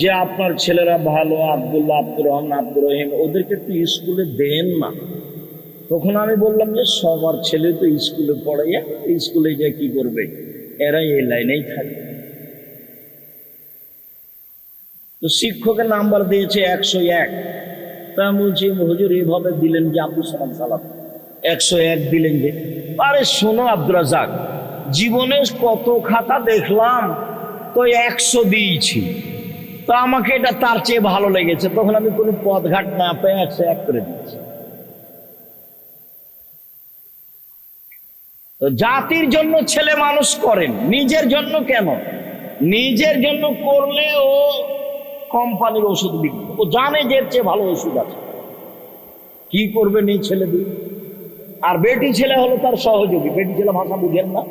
যে আপনার ছেলেরা ভালো, আব্দুল্লাহ, আব্দুর রহমান, আব্দুর রহিম, ওদেরকে একটু স্কুলে দেন না। তখন আমি বললাম যে সবার ছেলে তো স্কুলে পড়ে, স্কুলে গিয়ে কি করবে, এরা এই লাইনেই থাকবে। তো শিক্ষকের নাম্বার দিয়েছে 101। তা আমি বলছি হুজুর এইভাবে দিলেন যে আব্দুল সালাম সালাম 101 দিলেন যে? আরে শোনো আব্দুর রাজ্জাক, জীবনে কত খাতা দেখলাম, তো 100 দিয়েছি, তো আমাকে এটা তার চেয়ে ভালো লেগেছে, তখন আমি কোনো পথঘাট না পেয়ে 101 করে দিয়েছি। তো জাতির জন্য ছেলে মানুষ করেন, নিজের জন্য কেন? নিজের জন্য করলে ও কোম্পানির ওষুধ বিক্রি, ও জানে যে এর চেয়ে ভালো ওষুধ আছে, কি করবে এই ছেলে দিয়ে? আর বেটি ছেলে হলো তার সহযোগী। বেটি ছেলে ভাষা বুঝেন না,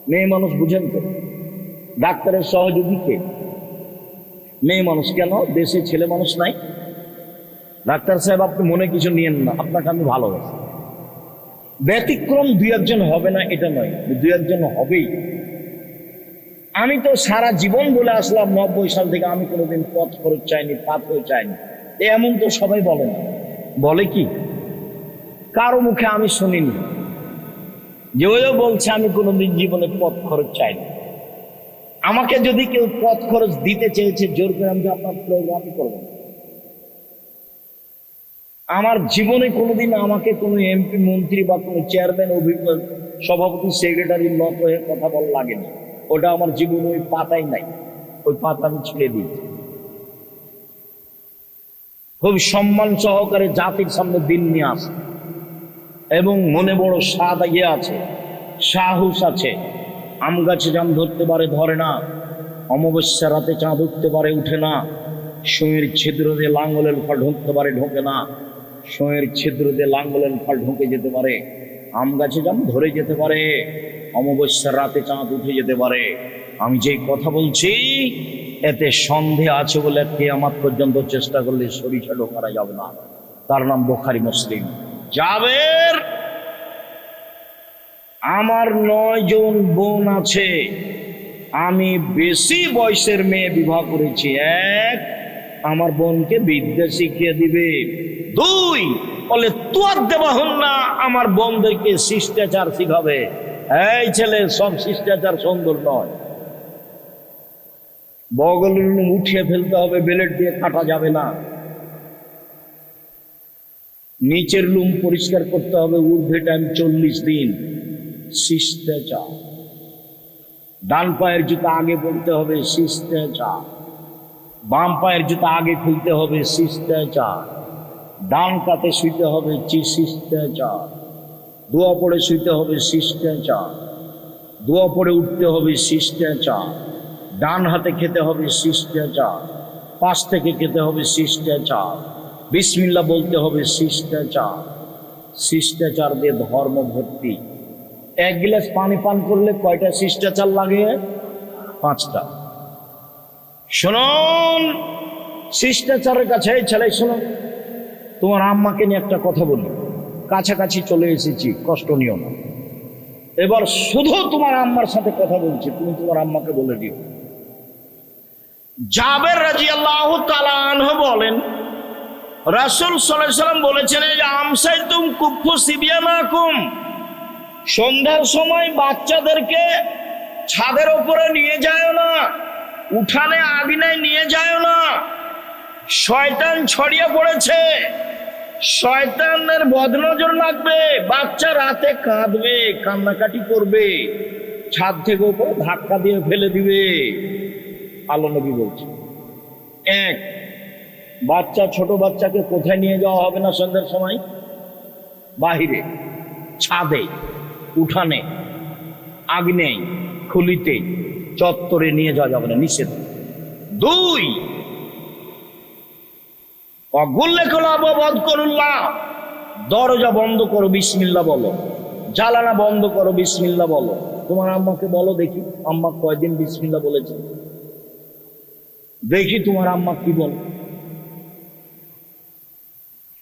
মেয়ে মানুষ বুঝেন তো? ডাক্তারের সহযোগী কে? মেয়ে মানুষ। কেন দেশে ছেলে মানুষ নাই? ডাক্তার সাহেব আপনি মনে কিছু নিয়েন না, আপনাকে আমি ভালোবাসি। ব্যতিক্রম 2-1 হবে না এটা নয়, 2-1 হবেই। আমি তো সারা জীবন বলে আসলাম 90 সাল থেকে আমি কোনোদিন পথ খরচ চাইনি, পাথর চাইনি, এমন তো সবাই বলে না। বলে কি? কারো মুখে আমি শুনিনি যে ওইও বলছে আমি কোনোদিন জীবনে পথ খরচ চাইনি। আমাকে যদি কেউ পথ খরচ দিতে চেয়েছে জোর করে, আমি আপনার প্রোগ্রামই করবেন। আমার জীবনে কোনোদিন আমাকে কোনো এমপি, মন্ত্রী বা কোনো চেয়ারম্যান, সভাপতি, সেক্রেটারির নত হয়ে কথা বলা লাগেনি। ওটা আমার জীবনে ওই পাতাই নাই, ওই পাতা আমি ছেড়ে দিয়েছি। খুব সম্মান সহকারে জাতির সামনে দিন নিয়ে আসে এবং মনে বড় স্বাদ ইয়ে আছে, সাহস আছে। আম গাছে জাম ধরতে পারে, ধরে না। অমাবস্যা রাতে চাঁদ উঠতে পারে, উঠে না। সুঁয়ের ছিদ্র দিয়ে লাঙ্গলের ফল ঢুকতে পারে, ঢোকে না। সুঁয়ের ছিদ্র দিয়ে লাঙ্গলের ফল ঢুকে যেতে পারে। আম গাছে জাম ধরে যেতে পারে, অমাবস্যার রাতে চাঁদ উঠে যেতে পারে। আমি যে কথা বলছি এতে সন্দেহ আছে বলে কিয়ামত পর্যন্ত চেষ্টা করলে সরিষা ঢোকানো যাবে না। তার নাম বুখারী, মুসলিম। জাবের, আমার 9 জন বোন আছে, আমি বেশি বয়সের মেয়ে বিবাহ করেছি। 1, আমার বোনকে বিদ্যা শিখিয়ে দিবে। 2, বলে তোর দেবা হন না, আমার বোনদেরকে শিষ্টাচার শিখাবে। এই ছেলে, সব শিষ্টাচার সুন্দর নয়। বগলের উঠিয়ে ফেলতে হবে, বেলেট দিয়ে কাটা যাবে না। নিচের লুম পরিষ্কার করতে হবে, ঊর্ধ্বে টাইম 40 দিন। শিষ্টাচার। ডান পায়ের জুতা আগে পড়তে হবে, শিষ্টাচার। বাম পায়ের জুতা আগে খুলতে হবে, শিষ্টাচার। ডান কাতে শুইতে হবে, শিষ্টাচার। দোয়া পড়ে শুইতে হবে, শিষ্টাচার। দোয়া পড়ে উঠতে হবে, শিষ্টাচার। ডান হাতে খেতে হবে, শিষ্টাচার। পাশ থেকে খেতে হবে, শিষ্টাচার। বিসমিল্লাহ বলতে হবে, শিষ্টাচার। শিষ্টাচার দিয়ে ধর্ম ভর্তি। 1 গ্লাস পানি পান করলে কয়টা শিষ্টাচার লাগে? 5টা। শুনুন শিষ্টাচারের কাছে। এই ছেলে শোনো, তোমার আম্মাকে নিয়ে একটা কথা বলি। কাছাকাছি চলে এসেছি, কষ্ট নিও না। এবার শুধু তোমার আম্মার সাথে কথা বলছি, তুমি তোমার আম্মাকে বলে দিও। জাবের রাদিয়াল্লাহু তাআলা আনহু বলেন, রাসূল সাল্লাল্লাহু আলাইহি ওয়াসাল্লাম বলেছেন, এই আমসাইতুম কুফু সিবিয়ানাকুম, সন্ধ্যার সময় বাচ্চাদেরকে ছাদের উপরে নিয়ে যায় না, উঠানে আঙিনায় নিয়ে যায় না। শয়তান ছড়িয়ে পড়েছে, শয়তানের বদনজর লাগবে। বাচ্চা রাতে কাঁদবে, কান্নাকাটি করবে, ছাদ থেকে উপরে ধাক্কা দিয়ে ফেলে দিবে। আল্লাহ নবী বলছে। 1, বাচ্চা, ছোট বাচ্চাকে কোথায় নিয়ে যাওয়া হবে না সন্ধ্যার সময়? বাহিরে, ছাদে, উঠানে, আগ্নেয়, খুলিতে, চত্বরে নিয়ে যাওয়া যাবে না, নিষেধ। 2, দরজা বন্ধ করো, বিসমিল্লাহ বলো। জানালা বন্ধ করো, বিসমিল্লাহ বলো। তোমার আম্মাকে বলো দেখি, আম্মা কয়দিন বিসমিল্লাহ বলেছে, দেখি তোমার আম্মা কি বল।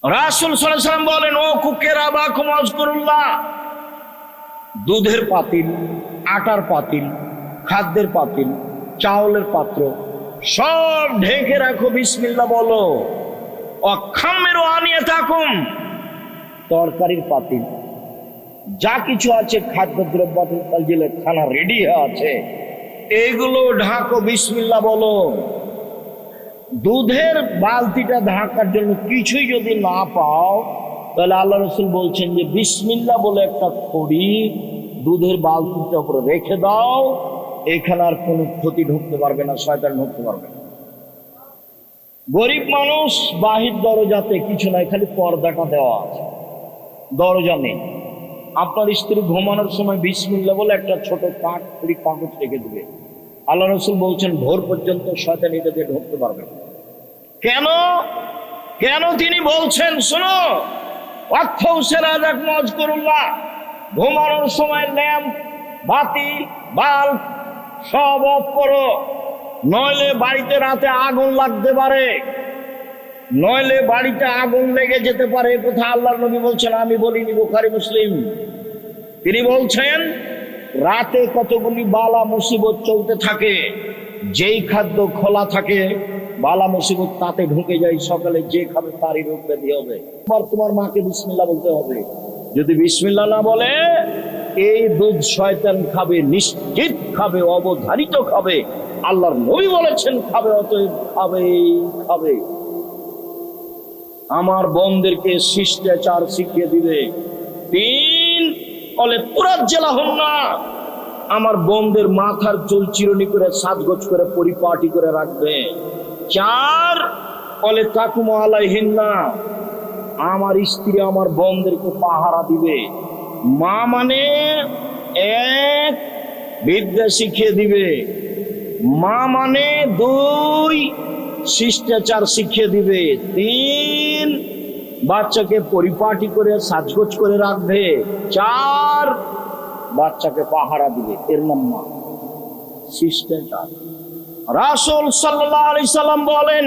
রাসূল সাল্লাল্লাহু আলাইহি ওয়াসাল্লাম বলেন, ও কুকেরা বাকুম আযকুরুল্লাহ, দুধের পাতিল, আটার পাতিল, খাদ্যের পাতিল, চাউলের পাত্র সব ঢেকে রাখো, বিসমিল্লাহ বলো। অখামেরু আনিয়াতাকুম, তরকারির পাতিল, যা কিছু আছে খাদ্যদ্রব্য, খানা রেডি আছে, এইগুলো ঢাকো, বিসমিল্লাহ বলো। দুধের বালতিটা ঢাকার জন্য কিছুই যদি না পাও, তাহলে আল্লাহ রসুল বলছেন যে বিসমিল্লাহ বলে একটা খড়ি দুধের বালতিটার উপরে রেখে দাও, এখানে আর কোনো ক্ষতি ঢুকতে পারবে না, শয়তান ঢুকতে পারবে না। গরিব মানুষ, বাহির দরজাতে কিছু নাই, খালি পর্দাটা দেওয়া আছে, দরজা নেই। আপনার স্ত্রী ঘুমানোর সময় বিসমিল্লাহ বলে একটা ছোট খড়ি কাগজ রেখে দেবে। আল্লাহ রসুল বলছেন ভোর পর্যন্ত শয়তান এটা দিয়ে ঢুকতে পারবে না। কেন কেন তিনি বলছেন? শোনো, ঘুমানোর সময় ল্যাম্প, বাতি, বাল্ব সব অফ করো, নইলে বাড়িতে রাতে আগুন লাগতে পারে, নইলে বাড়িতে আগুন লেগে যেতে পারে। এ কথা আল্লাহর নবী বলছেন, আমি বলিনি, বুখারী মুসলিম। তিনি বলছেন রাতে কতগুলি বালা মুসিবত চলতে থাকে, যেই খাদ্য খোলা থাকে বালা মুসিবত তাতে ঢুকে যায়, সকালে যে খাবে তারই রোগ ব্যাধি হবে। তোমার মাকে বিসমিল্লাহ বলতে হবে। যদি বিসমিল্লাহ না বলে, এই দুধ শয়তান খাবে, নিশ্চিত খাবে, অবধারিত খাবে। আল্লাহর নবী বলেছেন খাবে, অতএব খাবে খাবে। আমার বোনদেরকে শিষ্টাচার শিখিয়ে দিবে। 3 বলে পুরাত জেলা হন না, আমার বোনদের মাথার চুল চিরুনি করে সাজগোজ করে পরিপাটি করে রাখবে। 4 বলে তাকুমু আলাইহিন্না, আমার স্ত্রী আমার বোনদেরকে পাহারা দিবে। মা মানে 1 বিদ্যা শিখিয়ে দিবে, মা মানে 2 শিষ্টাচার শিখিয়ে দিবে, 3 বাচ্চাকে পরিপাটি করে সাজগোজ করে রাখবে, 4 বাচ্চাকে পাহারা দিবে। এর নাম মা, শিষ্টাচার। রাসূল সাল্লাল্লাহু আলাইহি সাল্লাম বলেন,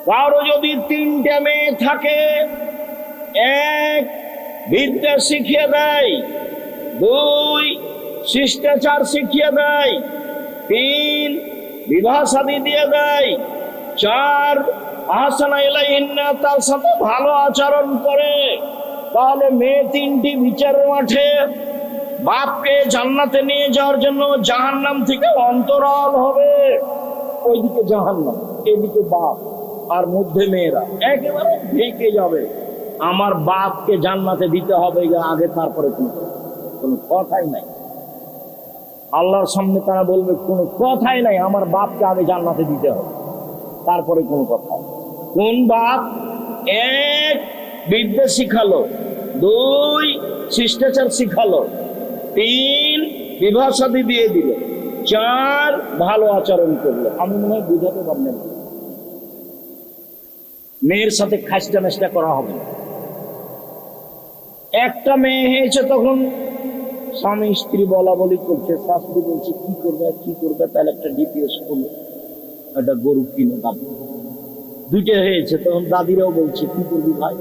কারো যদি 3টে মেয়ে থাকে, 1 বিদ্যা শিখিয়ে দেয়, 2 শিষ্টাচার শিখিয়ে দেয়, 3 বিবাহ শাদী দিয়ে দেয়, 4 আহসানা ইলাইহিন্না, তার সাথে ভালো আচরণ করে, তাহলে মেয়ে 3টি বিচারের মাঠে বাপকে জান্নাতে নিয়ে যাওয়ার জন্য জাহান্নাম থেকে অন্তরাল হবে। ওইদিকে জাহান্নাম, এদিকে বাপ, আর মধ্যে মেয়েরা একেবারে ঢেকে যাবে। আমার বাপকে জান্নাতে দিতে হবে আগে, তারপরে কোনো কথাই নাই। আল্লাহর সামনে তারা বলবে কোনো কথাই নাই, আমার বাপকে আগে জান্নাতে দিতে হবে, তারপরে কোনো কথা। কোন বাপ? 1 বিদ্যা শিখালো, 2 শিষ্টাচার শিখালো, 3 বিবাহ শাদী দিয়ে দিল, 4 ভালো আচরণ করলো। আমি মনে হয় বুঝাতে পারলেন, মেয়ের সাথে খাস্টা মেস্টা করা হবে না। একটা মেয়ে হয়েছে, তখন স্বামী স্ত্রী বলা বলি করছে, শাশুড়ি বলছে কি করবে, তাহলে একটা ডিপিএস করলো, একটা গরু কিনো দাবি। 2টে হয়েছে, তখন দাদিরাও বলছে কি করবি ভাই,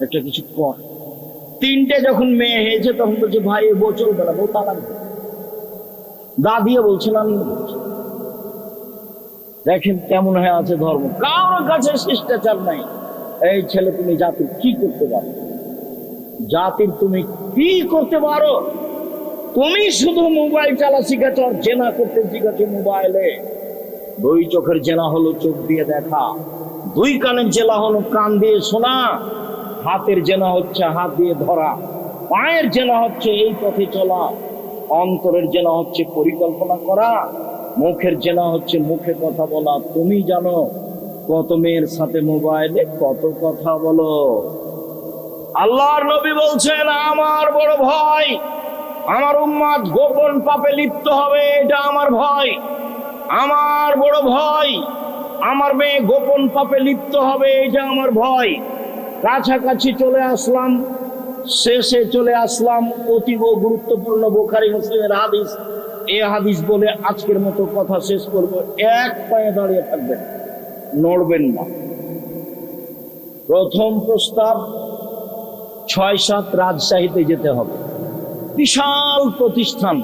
একটা কিছু কর। 3টে যখন মেয়ে হয়েছে, তখন বলছে ভাই এ বউ চলবে না, বউ তালাক দে। দাদিও বলছেন, আমি বলছি। দেখেন কেমন হয়ে আছে ধর্ম, কারোর কাছে শিষ্টাচার নাই। এই ছেলে, তুমি জাতির কি করতে পারো? জাতির তুমি কি করতে পারো? তুমি শুধু মোবাইল চালা শিখেছ, জেনা করতে শিখেছ মোবাইলে। 2 চোখের জেনা হলো চোখ দিয়ে দেখা, 2 কানের জেলা হলো কান দিয়ে শোনা, হাতের জেনা হচ্ছে হাত দিয়ে ধরা, পায়ের জেনা হচ্ছে এই পথে চলা, অন্তরের জেনা হচ্ছে পরিকল্পনা করা, মুখের জেনা হচ্ছে মুখে কথা বলা। তুমি জানো কত মেয়ের সাথে মোবাইলে কত কথা বলো। আল্লাহর নবী বলছেন, আমার বড় ভয় আমার উম্মত গোপন পাপে লিপ্ত হবে, এটা আমার ভয়। আমার বড় ভয় আমার মেয়ে গোপন পাপে লিপ্ত হবে, এটা আমার ভয়। কাছাকাছি চলে আসলাম, শেষে চলে আসলাম। অতীব গুরুত্বপূর্ণ বুখারী মুসলিমের হাদিস। এই হাদিস বলে আজকের মতো কথা শেষ করব। 1 পায়ে দাঁড়িয়ে থাকবেন, নড়বেন না। প্রথম প্রস্তাব, 6-7 রাজশাহীতে যেতে হবে। বিশাল প্রতিষ্ঠান,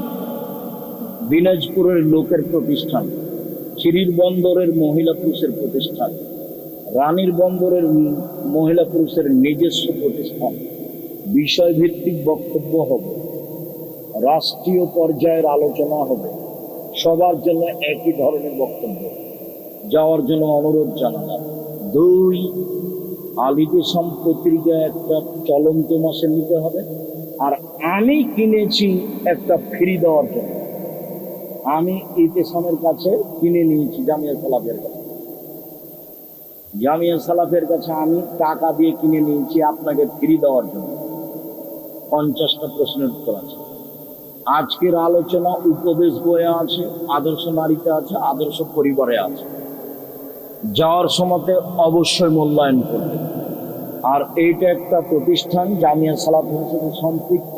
দিনাজপুরের লোকের প্রতিষ্ঠান, চিরির বন্দরের মহিলা পুরুষের প্রতিষ্ঠান, রানীর বন্দরের মহিলা পুরুষের নিজস্ব প্রতিষ্ঠান। বিষয়ভিত্তিক বক্তব্য হবে, রাষ্ট্রীয় পর্যায়ের আলোচনা হবে, সবার জন্য একই ধরনের বক্তব্য। যাওয়ার জন্য অনুরোধ জানালাম। 2, আলিদেশম পত্রিকা একটা চলন্ত মাসে নিতে হবে। আর আমি কিনেছি একটা ফ্রি দেওয়ার জন্য, আমি ইতেসামের কাছে কিনে নিয়েছি, জামিয়া সালাফের কাছে। জামিয়া সালাফের কাছে আমি টাকা দিয়ে কিনে নিয়েছি আপনাকে ফ্রি দেওয়ার জন্য। 50টা প্রশ্নের উত্তর আছে। আজকের আলোচনা উপদেশ বইয়ে আছে, আদর্শ নারীতে আছে, আদর্শ পরিবারে আছে। যাওয়ার সময়তে অবশ্যই মূল্যায়ন করবে। আর এইটা একটা প্রতিষ্ঠান জামিয়া সালাফের সাথে সম্পৃক্ত।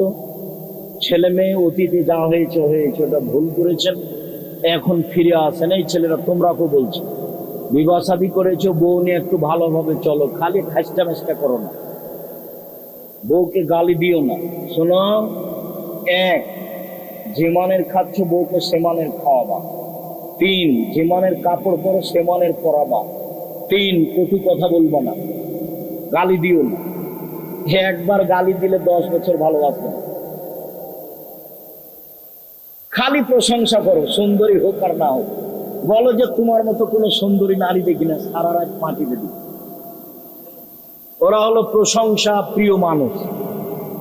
ছেলে মেয়ে অতীতে যা হয়েছে ওটা ভুল করেছেন, এখন ফিরে আসেন। এই ছেলেরা তোমরাকেও বলছো, বিবাহ শাদী করেছো, বউ নিয়ে একটু ভালোভাবে চলো, খালি খাইস্টা মেস্টা করো না, বউকে গালি দিও না। শোনো, 1, যে মানের খাচ্ছ বউকে সে মানের খাওয়াবা। 3, যে মানের কাপড় পরো সে মানের পরাবা। 3, কটু কথা বলবো না, গালি দিও না। একবার গালি দিলে 10 বছর ভালোবাসবে না। খালি প্রশংসা করো, সুন্দরী হোক আর না হোক। বলো যে তোমার মতো কোনো সুন্দরী নারী দেখি না, সারা রাত মাটিতে দিই। ওরা হলো প্রশংসা প্রিয় মানুষ।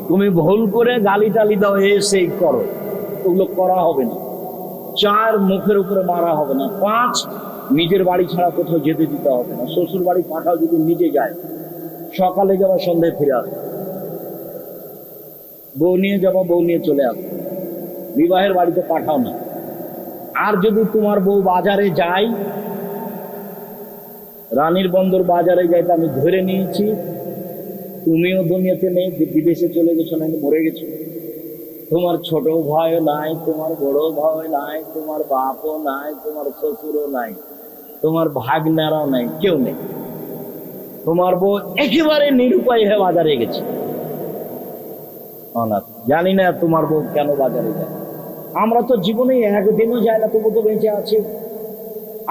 তুমি ভুল করে গালি টালি দাও, সেই করো, ওগুলো করা হবে না। 4, মুখের উপরে মারা হবে না। 5, নিজের বাড়ি ছাড়া কোথাও যেতে দিতে হবে না। শ্বশুর বাড়ি পাঠাও যদি নিজে যায়, সকালে যাওয়া সন্ধ্যায় ফিরে আসবে। বউ নিয়ে যাবো, বউ নিয়ে চলে আসবে, বিবাহের বাড়িতে পাঠাও না। আর যদি তোমার বউ বাজারে যায়, রানীর বন্দর বাজারে যাইতে আমি ধরে নিয়েছি, তুমিও দুনিয়াতে নেই, বিদেশে চলে গেছো, না মরে গেছো। তোমার ছোট ভাইও নাই, তোমার বড় ভাই নাই, তোমার বাপও নাই, তোমার শ্বশুরও নাই, তোমার ভাগনারাও নাই, কেউ নেই। তোমার বউ একেবারে নিরুপায় হয়ে বাজারে গেছে। জানি না তোমার বউ কেন বাজারে যায়। আমরা তো জীবনে একদিনও যাই না, তবু তো বেঁচে আছি।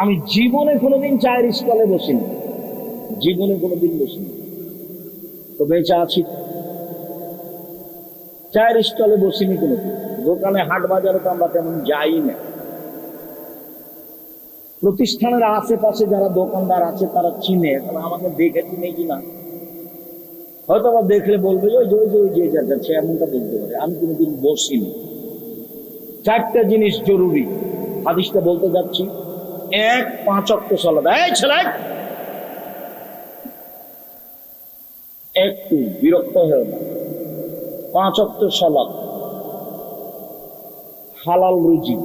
আমি জীবনে কোনোদিন চায়ের স্টলে বসিনি, জীবনে কোনোদিন বসিনি, তো বেঁচে আছি। চায়ের স্টলে বসিনি কোনোদিন, দোকানে হাট বাজারে তো আমরা তেমন যাই না। প্রতিষ্ঠানের আশেপাশে যারা দোকানদার আছে তারা চিনে, তারা আমাকে দেখে চিনে কিনা হয়তো আবার দেখলে বলবে ওই যে যাচ্ছে, এমনটা বলতে পারে। আমি কোনোদিন বসিনি। 4টা জিনিস জরুরি, হাদিসটা বলতে যাচ্ছি। 1, 5 ওয়াক্ত সালাত। এই ছেলে, একটু বিরক্ত হয়েও না। 5 ওয়াক্ত সালাত, হালাল রুজি,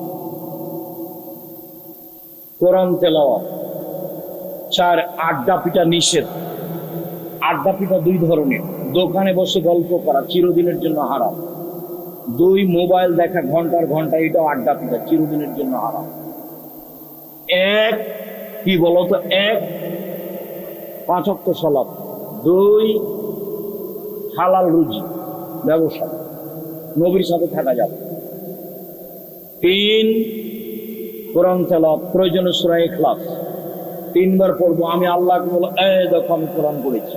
কোরআন তেলাওয়াত। 4, আড্ডা পিটা নিষেধ। আড্ডা পিটা 2 ধরনের। দোকানে বসে গল্প করা চিরদিনের জন্য হারাম। 2, মোবাইল দেখা ঘন্টার ঘন্টা, এটাও আড্ডা পিটা, চিরদিনের জন্য হারাম। 1, কি বলতো? 1, 5 ওয়াক্ত সালাত। 2, হালাল রুজি, ব্যবসা, নবীর সাথে থাকা যাবে। 3, কোরআন তেলাওয়াত, প্রয়োজনে সূরা ইখলাস 3 বার পড়বো। আমি আল্লাহকে বলবো, এই দেখো আমি কোরআন পড়েছি,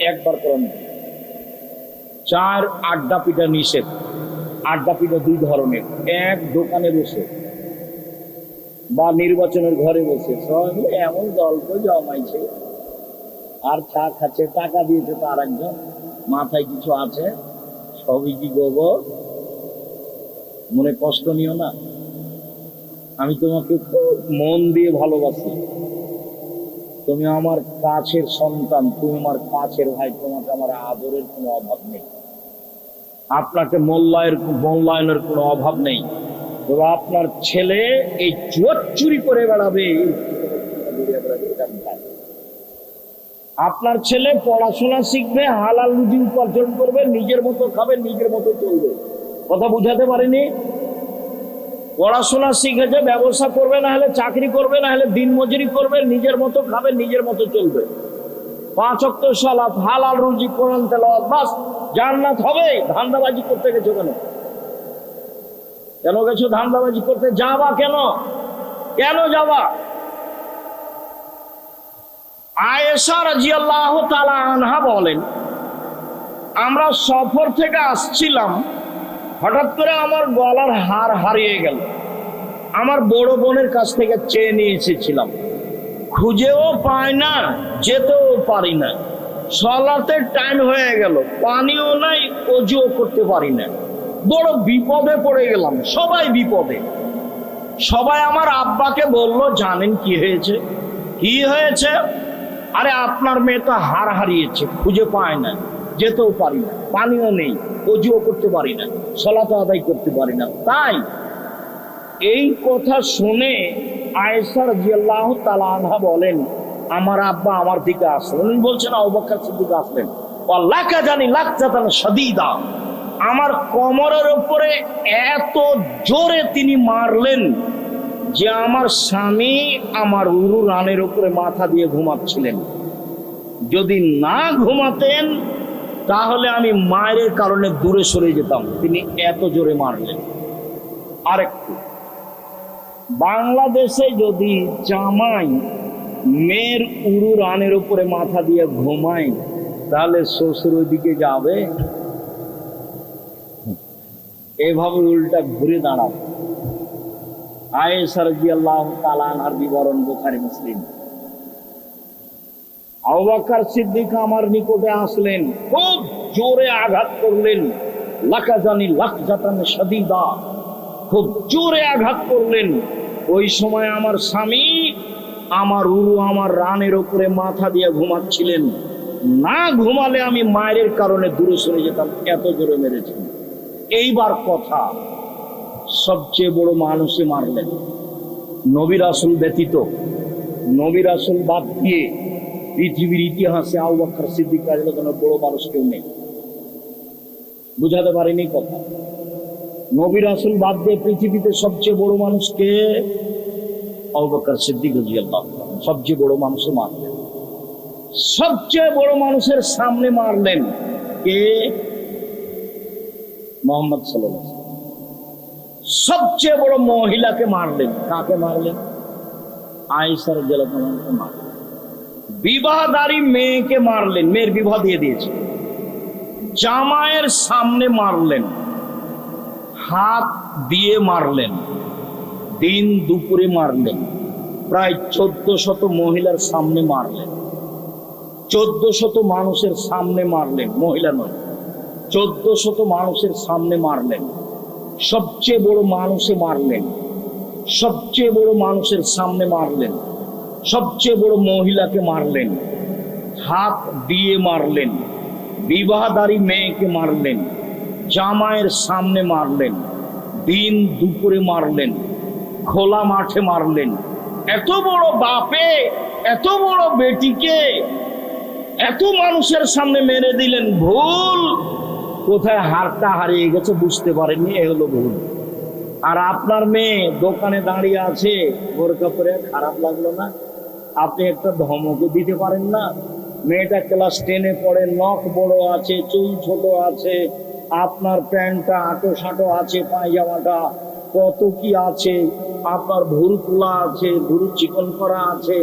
1 বার কোরআন। 4, আড্ডা পিটা নিষেধ। আড্ডা পিটা 2 ধরনের। 1, দোকানে বসে বা নির্বাচনের ঘরে বসে সবাই মিলে এমন গল্প জমাইছে আর চা খাচ্ছে, টাকা দিয়েছে তো আরেকজন, মাথায় কিছু আছে, সবই কি গোবর, মনে কষ্ট নিও না। আমি তোমাকে খুব মন দিয়ে ভালোবাসি, তুমি আমার কাছের সন্তান, তুমি আমার কাছের ভাই, তোমাকে আমার আদরের কোনো অভাব নেই, আপনাকে মূল্যায়নের কোনো অভাব নেই। তবে আপনার ছেলে এই জুয়া চুরি করে বেড়াবে, আপনার ছেলে পড়াশোনা শিখবে, হালাল রুজি উপার্জন করবে, নিজের মতো খাবে, নিজের মতো চলবে। কথা বুঝাতে পারিনি? পড়াশোনা শিখেছে, ব্যবসা করবে, না হলে চাকরি করবে, না হলে দিনমজুরি করবে, নিজের মতো খাবে, নিজের মতো চলবে। 5 ওয়াক্ত সালাত, হালাল রুজি, কোরআন তেলাওয়াত, বাস জান্নাত হবে। ধান্দাবাজি করতে গেছো কেন? কেন গেছো ধান্দাবাজি করতে? যাবা কেন? কেন যাবা? আয়েশা রাদিয়াল্লাহু তাআলা আনহা বলেন, আমরা সফর থেকে আসছিলাম, হঠাৎ করে আমার গলার হার হারিয়ে গেল। আমার বড় বোনের কাছ থেকে চেয়ে নিয়ে এসেছিলাম। খুঁজেও পায় না, যেতেও পারি না, সালাতের টাইম হয়ে গেল, পানিও নাই, অজুও করতে পারি না, বড় বিপদে পড়ে গেলাম। সবাই বিপদে। সবাই আমার আব্বাকে বলল, জানেন কি হয়েছে? কি হয়েছে? আরে আপনার মেয়ে তো হার হারিয়েছে, খুঁজে পায় না, যেতেও পারি না, পানিও নেই, অজুও করতে পারি না, সালাত আদায় করতে পারি না। তাই এই কথা শুনে আয়েশা রাদিয়াল্লাহু তাআলা আনহা বলেন, আমার আব্বা আমার দিকে আসলেন, উনি বলছেন আবু বকর সিদ্দিক আসলেন, ওয়াল্লাকা জানি লাকজাতান শাদীদা, আমার কোমরের উপরে এত জোরে তিনি মারলেন যে আমার স্বামী আমার উরু রানের উপরে মাথা দিয়ে ঘুমাচ্ছিলেন। যদি না ঘুমাতেন তাহলে আমি মায়ের কারণে দূরে সরে যেতাম, তিনি এত জোরে মারলেন। আরেকটু, বাংলাদেশে যদি জামাই মেয়ের উরু রানের উপরে মাথা দিয়ে ঘুমায়, তাহলে শ্বশুর ওইদিকে যাবে, এভাবে উল্টা ঘুরে দাঁড়াবে। আয়েশা রাদিয়াল্লাহু তাআলা আনহার বিবরণ বুখারী মুসলিম। আবু বকর সিদ্দিক আমার নিকটে আসলেন, খুব জোরে আঘাত করলেন, লাকাজানি লাকজাতান শাদীদা, খুব জোরে আঘাত করলেন। ওই সময় আমার স্বামী আমার উরু আমার রানের উপরে মাথা দিয়ে ঘুমাচ্ছিলেন, না ঘুমালে আমি মায়ের কারণে দূরে সরে যেতাম, এত জোরে মেরেছেন। এইবার কথা, সবচেয়ে বড় মানুষে মারলেন, নবী রাসূল ব্যতীত, নবী রাসূল বাদ দিয়ে পৃথিবীর ইতিহাসে আবু বকর সিদ্দিক রাদিয়াল্লাহু আনহু বড় মানুষ কেউ নেই। বুঝাতে পারিনি কথা। নবী রাসূল বাদ দিয়ে পৃথিবীতে সবচেয়ে বড় মানুষ কে? আবু বকর সিদ্দিক রাদিয়াল্লাহু আনহু। সবচেয়ে বড় মানুষে মারলেন, সবচেয়ে বড় মানুষের সামনে মারলেন কে? মুহাম্মদ সাল্লাল্লাহু আলাইহি ওয়াসাল্লাম। সবচেয়ে বড় মহিলাকে মারলেন। কাকে মারলেন? আয়েশা রাদিয়াল্লাহু আনহাকে মারলেন। বিবাহদারী মেয়েকে মারলেন, মেয়ের বিবাহ দিয়ে দিয়েছে। জামাইয়ের সামনে মারলেন, হাত দিয়ে মারলেন, দিন দুপুরে মারলেন, প্রায় 1400 মহিলার সামনে মারলেন, 1400 মানুষের সামনে মারলেন, মহিলা নয়, 1400 মানুষের সামনে মারলেন। সবচেয়ে বড় মানুষে মারলেন, সবচেয়ে বড় মানুষের সামনে মারলেন, সবচেয়ে বড় মহিলাকে মারলেন, হাত দিয়ে মারলেন, বিবাহদারী মেয়েকে মারলেন, জামাইয়ের সামনে মারলেন, দিন দুপুরে মারলেন, খোলা মাঠে মারলেন। এত বড় বাপে এত বড় বেটিকে এত মানুষের সামনে মেরে দিলেন, ভুল কোথায় হারটা হারিয়ে গেছে বুঝতে পারেননি, এ হলো ভুল। আর আপনার মেয়ে দোকানে দাঁড়িয়ে আছে বোরকা পরে, খারাপ লাগলো না? আপনি একটা ধমকও দিতে পারেন না? মেয়েটা ক্লাস 10-এ পড়ে, নখ বড় আছে, চুল ছোট আছে, আপনার প্যান্টটা আটো সাটো আছে, পায়জামাটা কত কি আছে, আপনার ভুরু তোলা আছে, ভুরু চিকন করা আছে,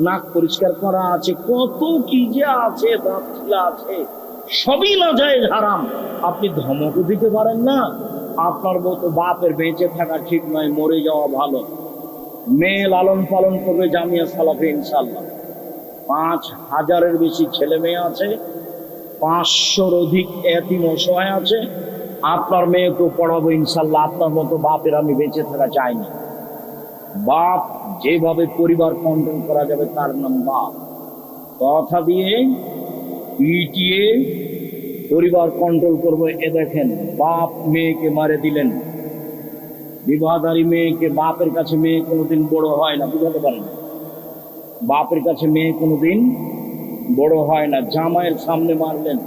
নাক পরিষ্কার করা আছে, কত কি যে আছে, দাঁত খিলা আছে, সবই না যায় হারাম। আপনি ধমকও দিতে পারেন না? আপনার মতো বাপের বেঁচে থাকা ঠিক নয়, মরে যাওয়া ভালো। মেয়ে লালন পালন করবে জামিয়া সালাফে ইনশাল্লাহ। 5000-এর বেশি ছেলে মেয়ে আছে, 500-র অধিক এতিম অসহায় আছে। আপনার মেয়েকেও পড়াবো ইনশাল্লাহ। আপনার মতো বাপের আমি বেঁচে থাকা চাই না। বাপ যেভাবে পরিবার কন্ট্রোল করা যাবে তার নাম বাপ। কথা দিয়ে পিটিয়ে পরিবার কন্ট্রোল করবো, এ দেখেন বাপ মেয়েকে মারে দিলেন। বিবাহদারী মেয়েকে, বাপের কাছে মেয়ে কোনোদিন বড় হয় না, বুঝাতে পারেন? বাপের কাছে মেয়ে কোনোদিন বড় হয় না। জামাইয়ের সামনে মারলেন,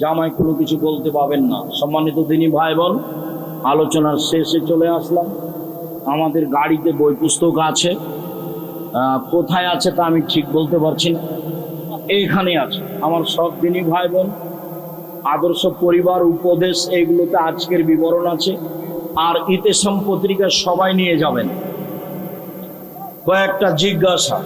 জামাই কোনো কিছু বলতে পাবেন না। সম্মানিত দিনী ভাই বোন, আলোচনার শেষে চলে আসলাম। আমাদের গাড়িতে বই পুস্তক আছে, কোথায় আছে তা আমি ঠিক বলতে পারছি না, এইখানে আছে। আমার সব দিনী ভাই বোন, আদর্শ পরিবার উপদেশ, এইগুলোতে আজকের বিবরণ আছে। আর ইতিসাম পত্রিকা সবাই নিয়ে যাবেন। কয়েকটা জিজ্ঞাসা,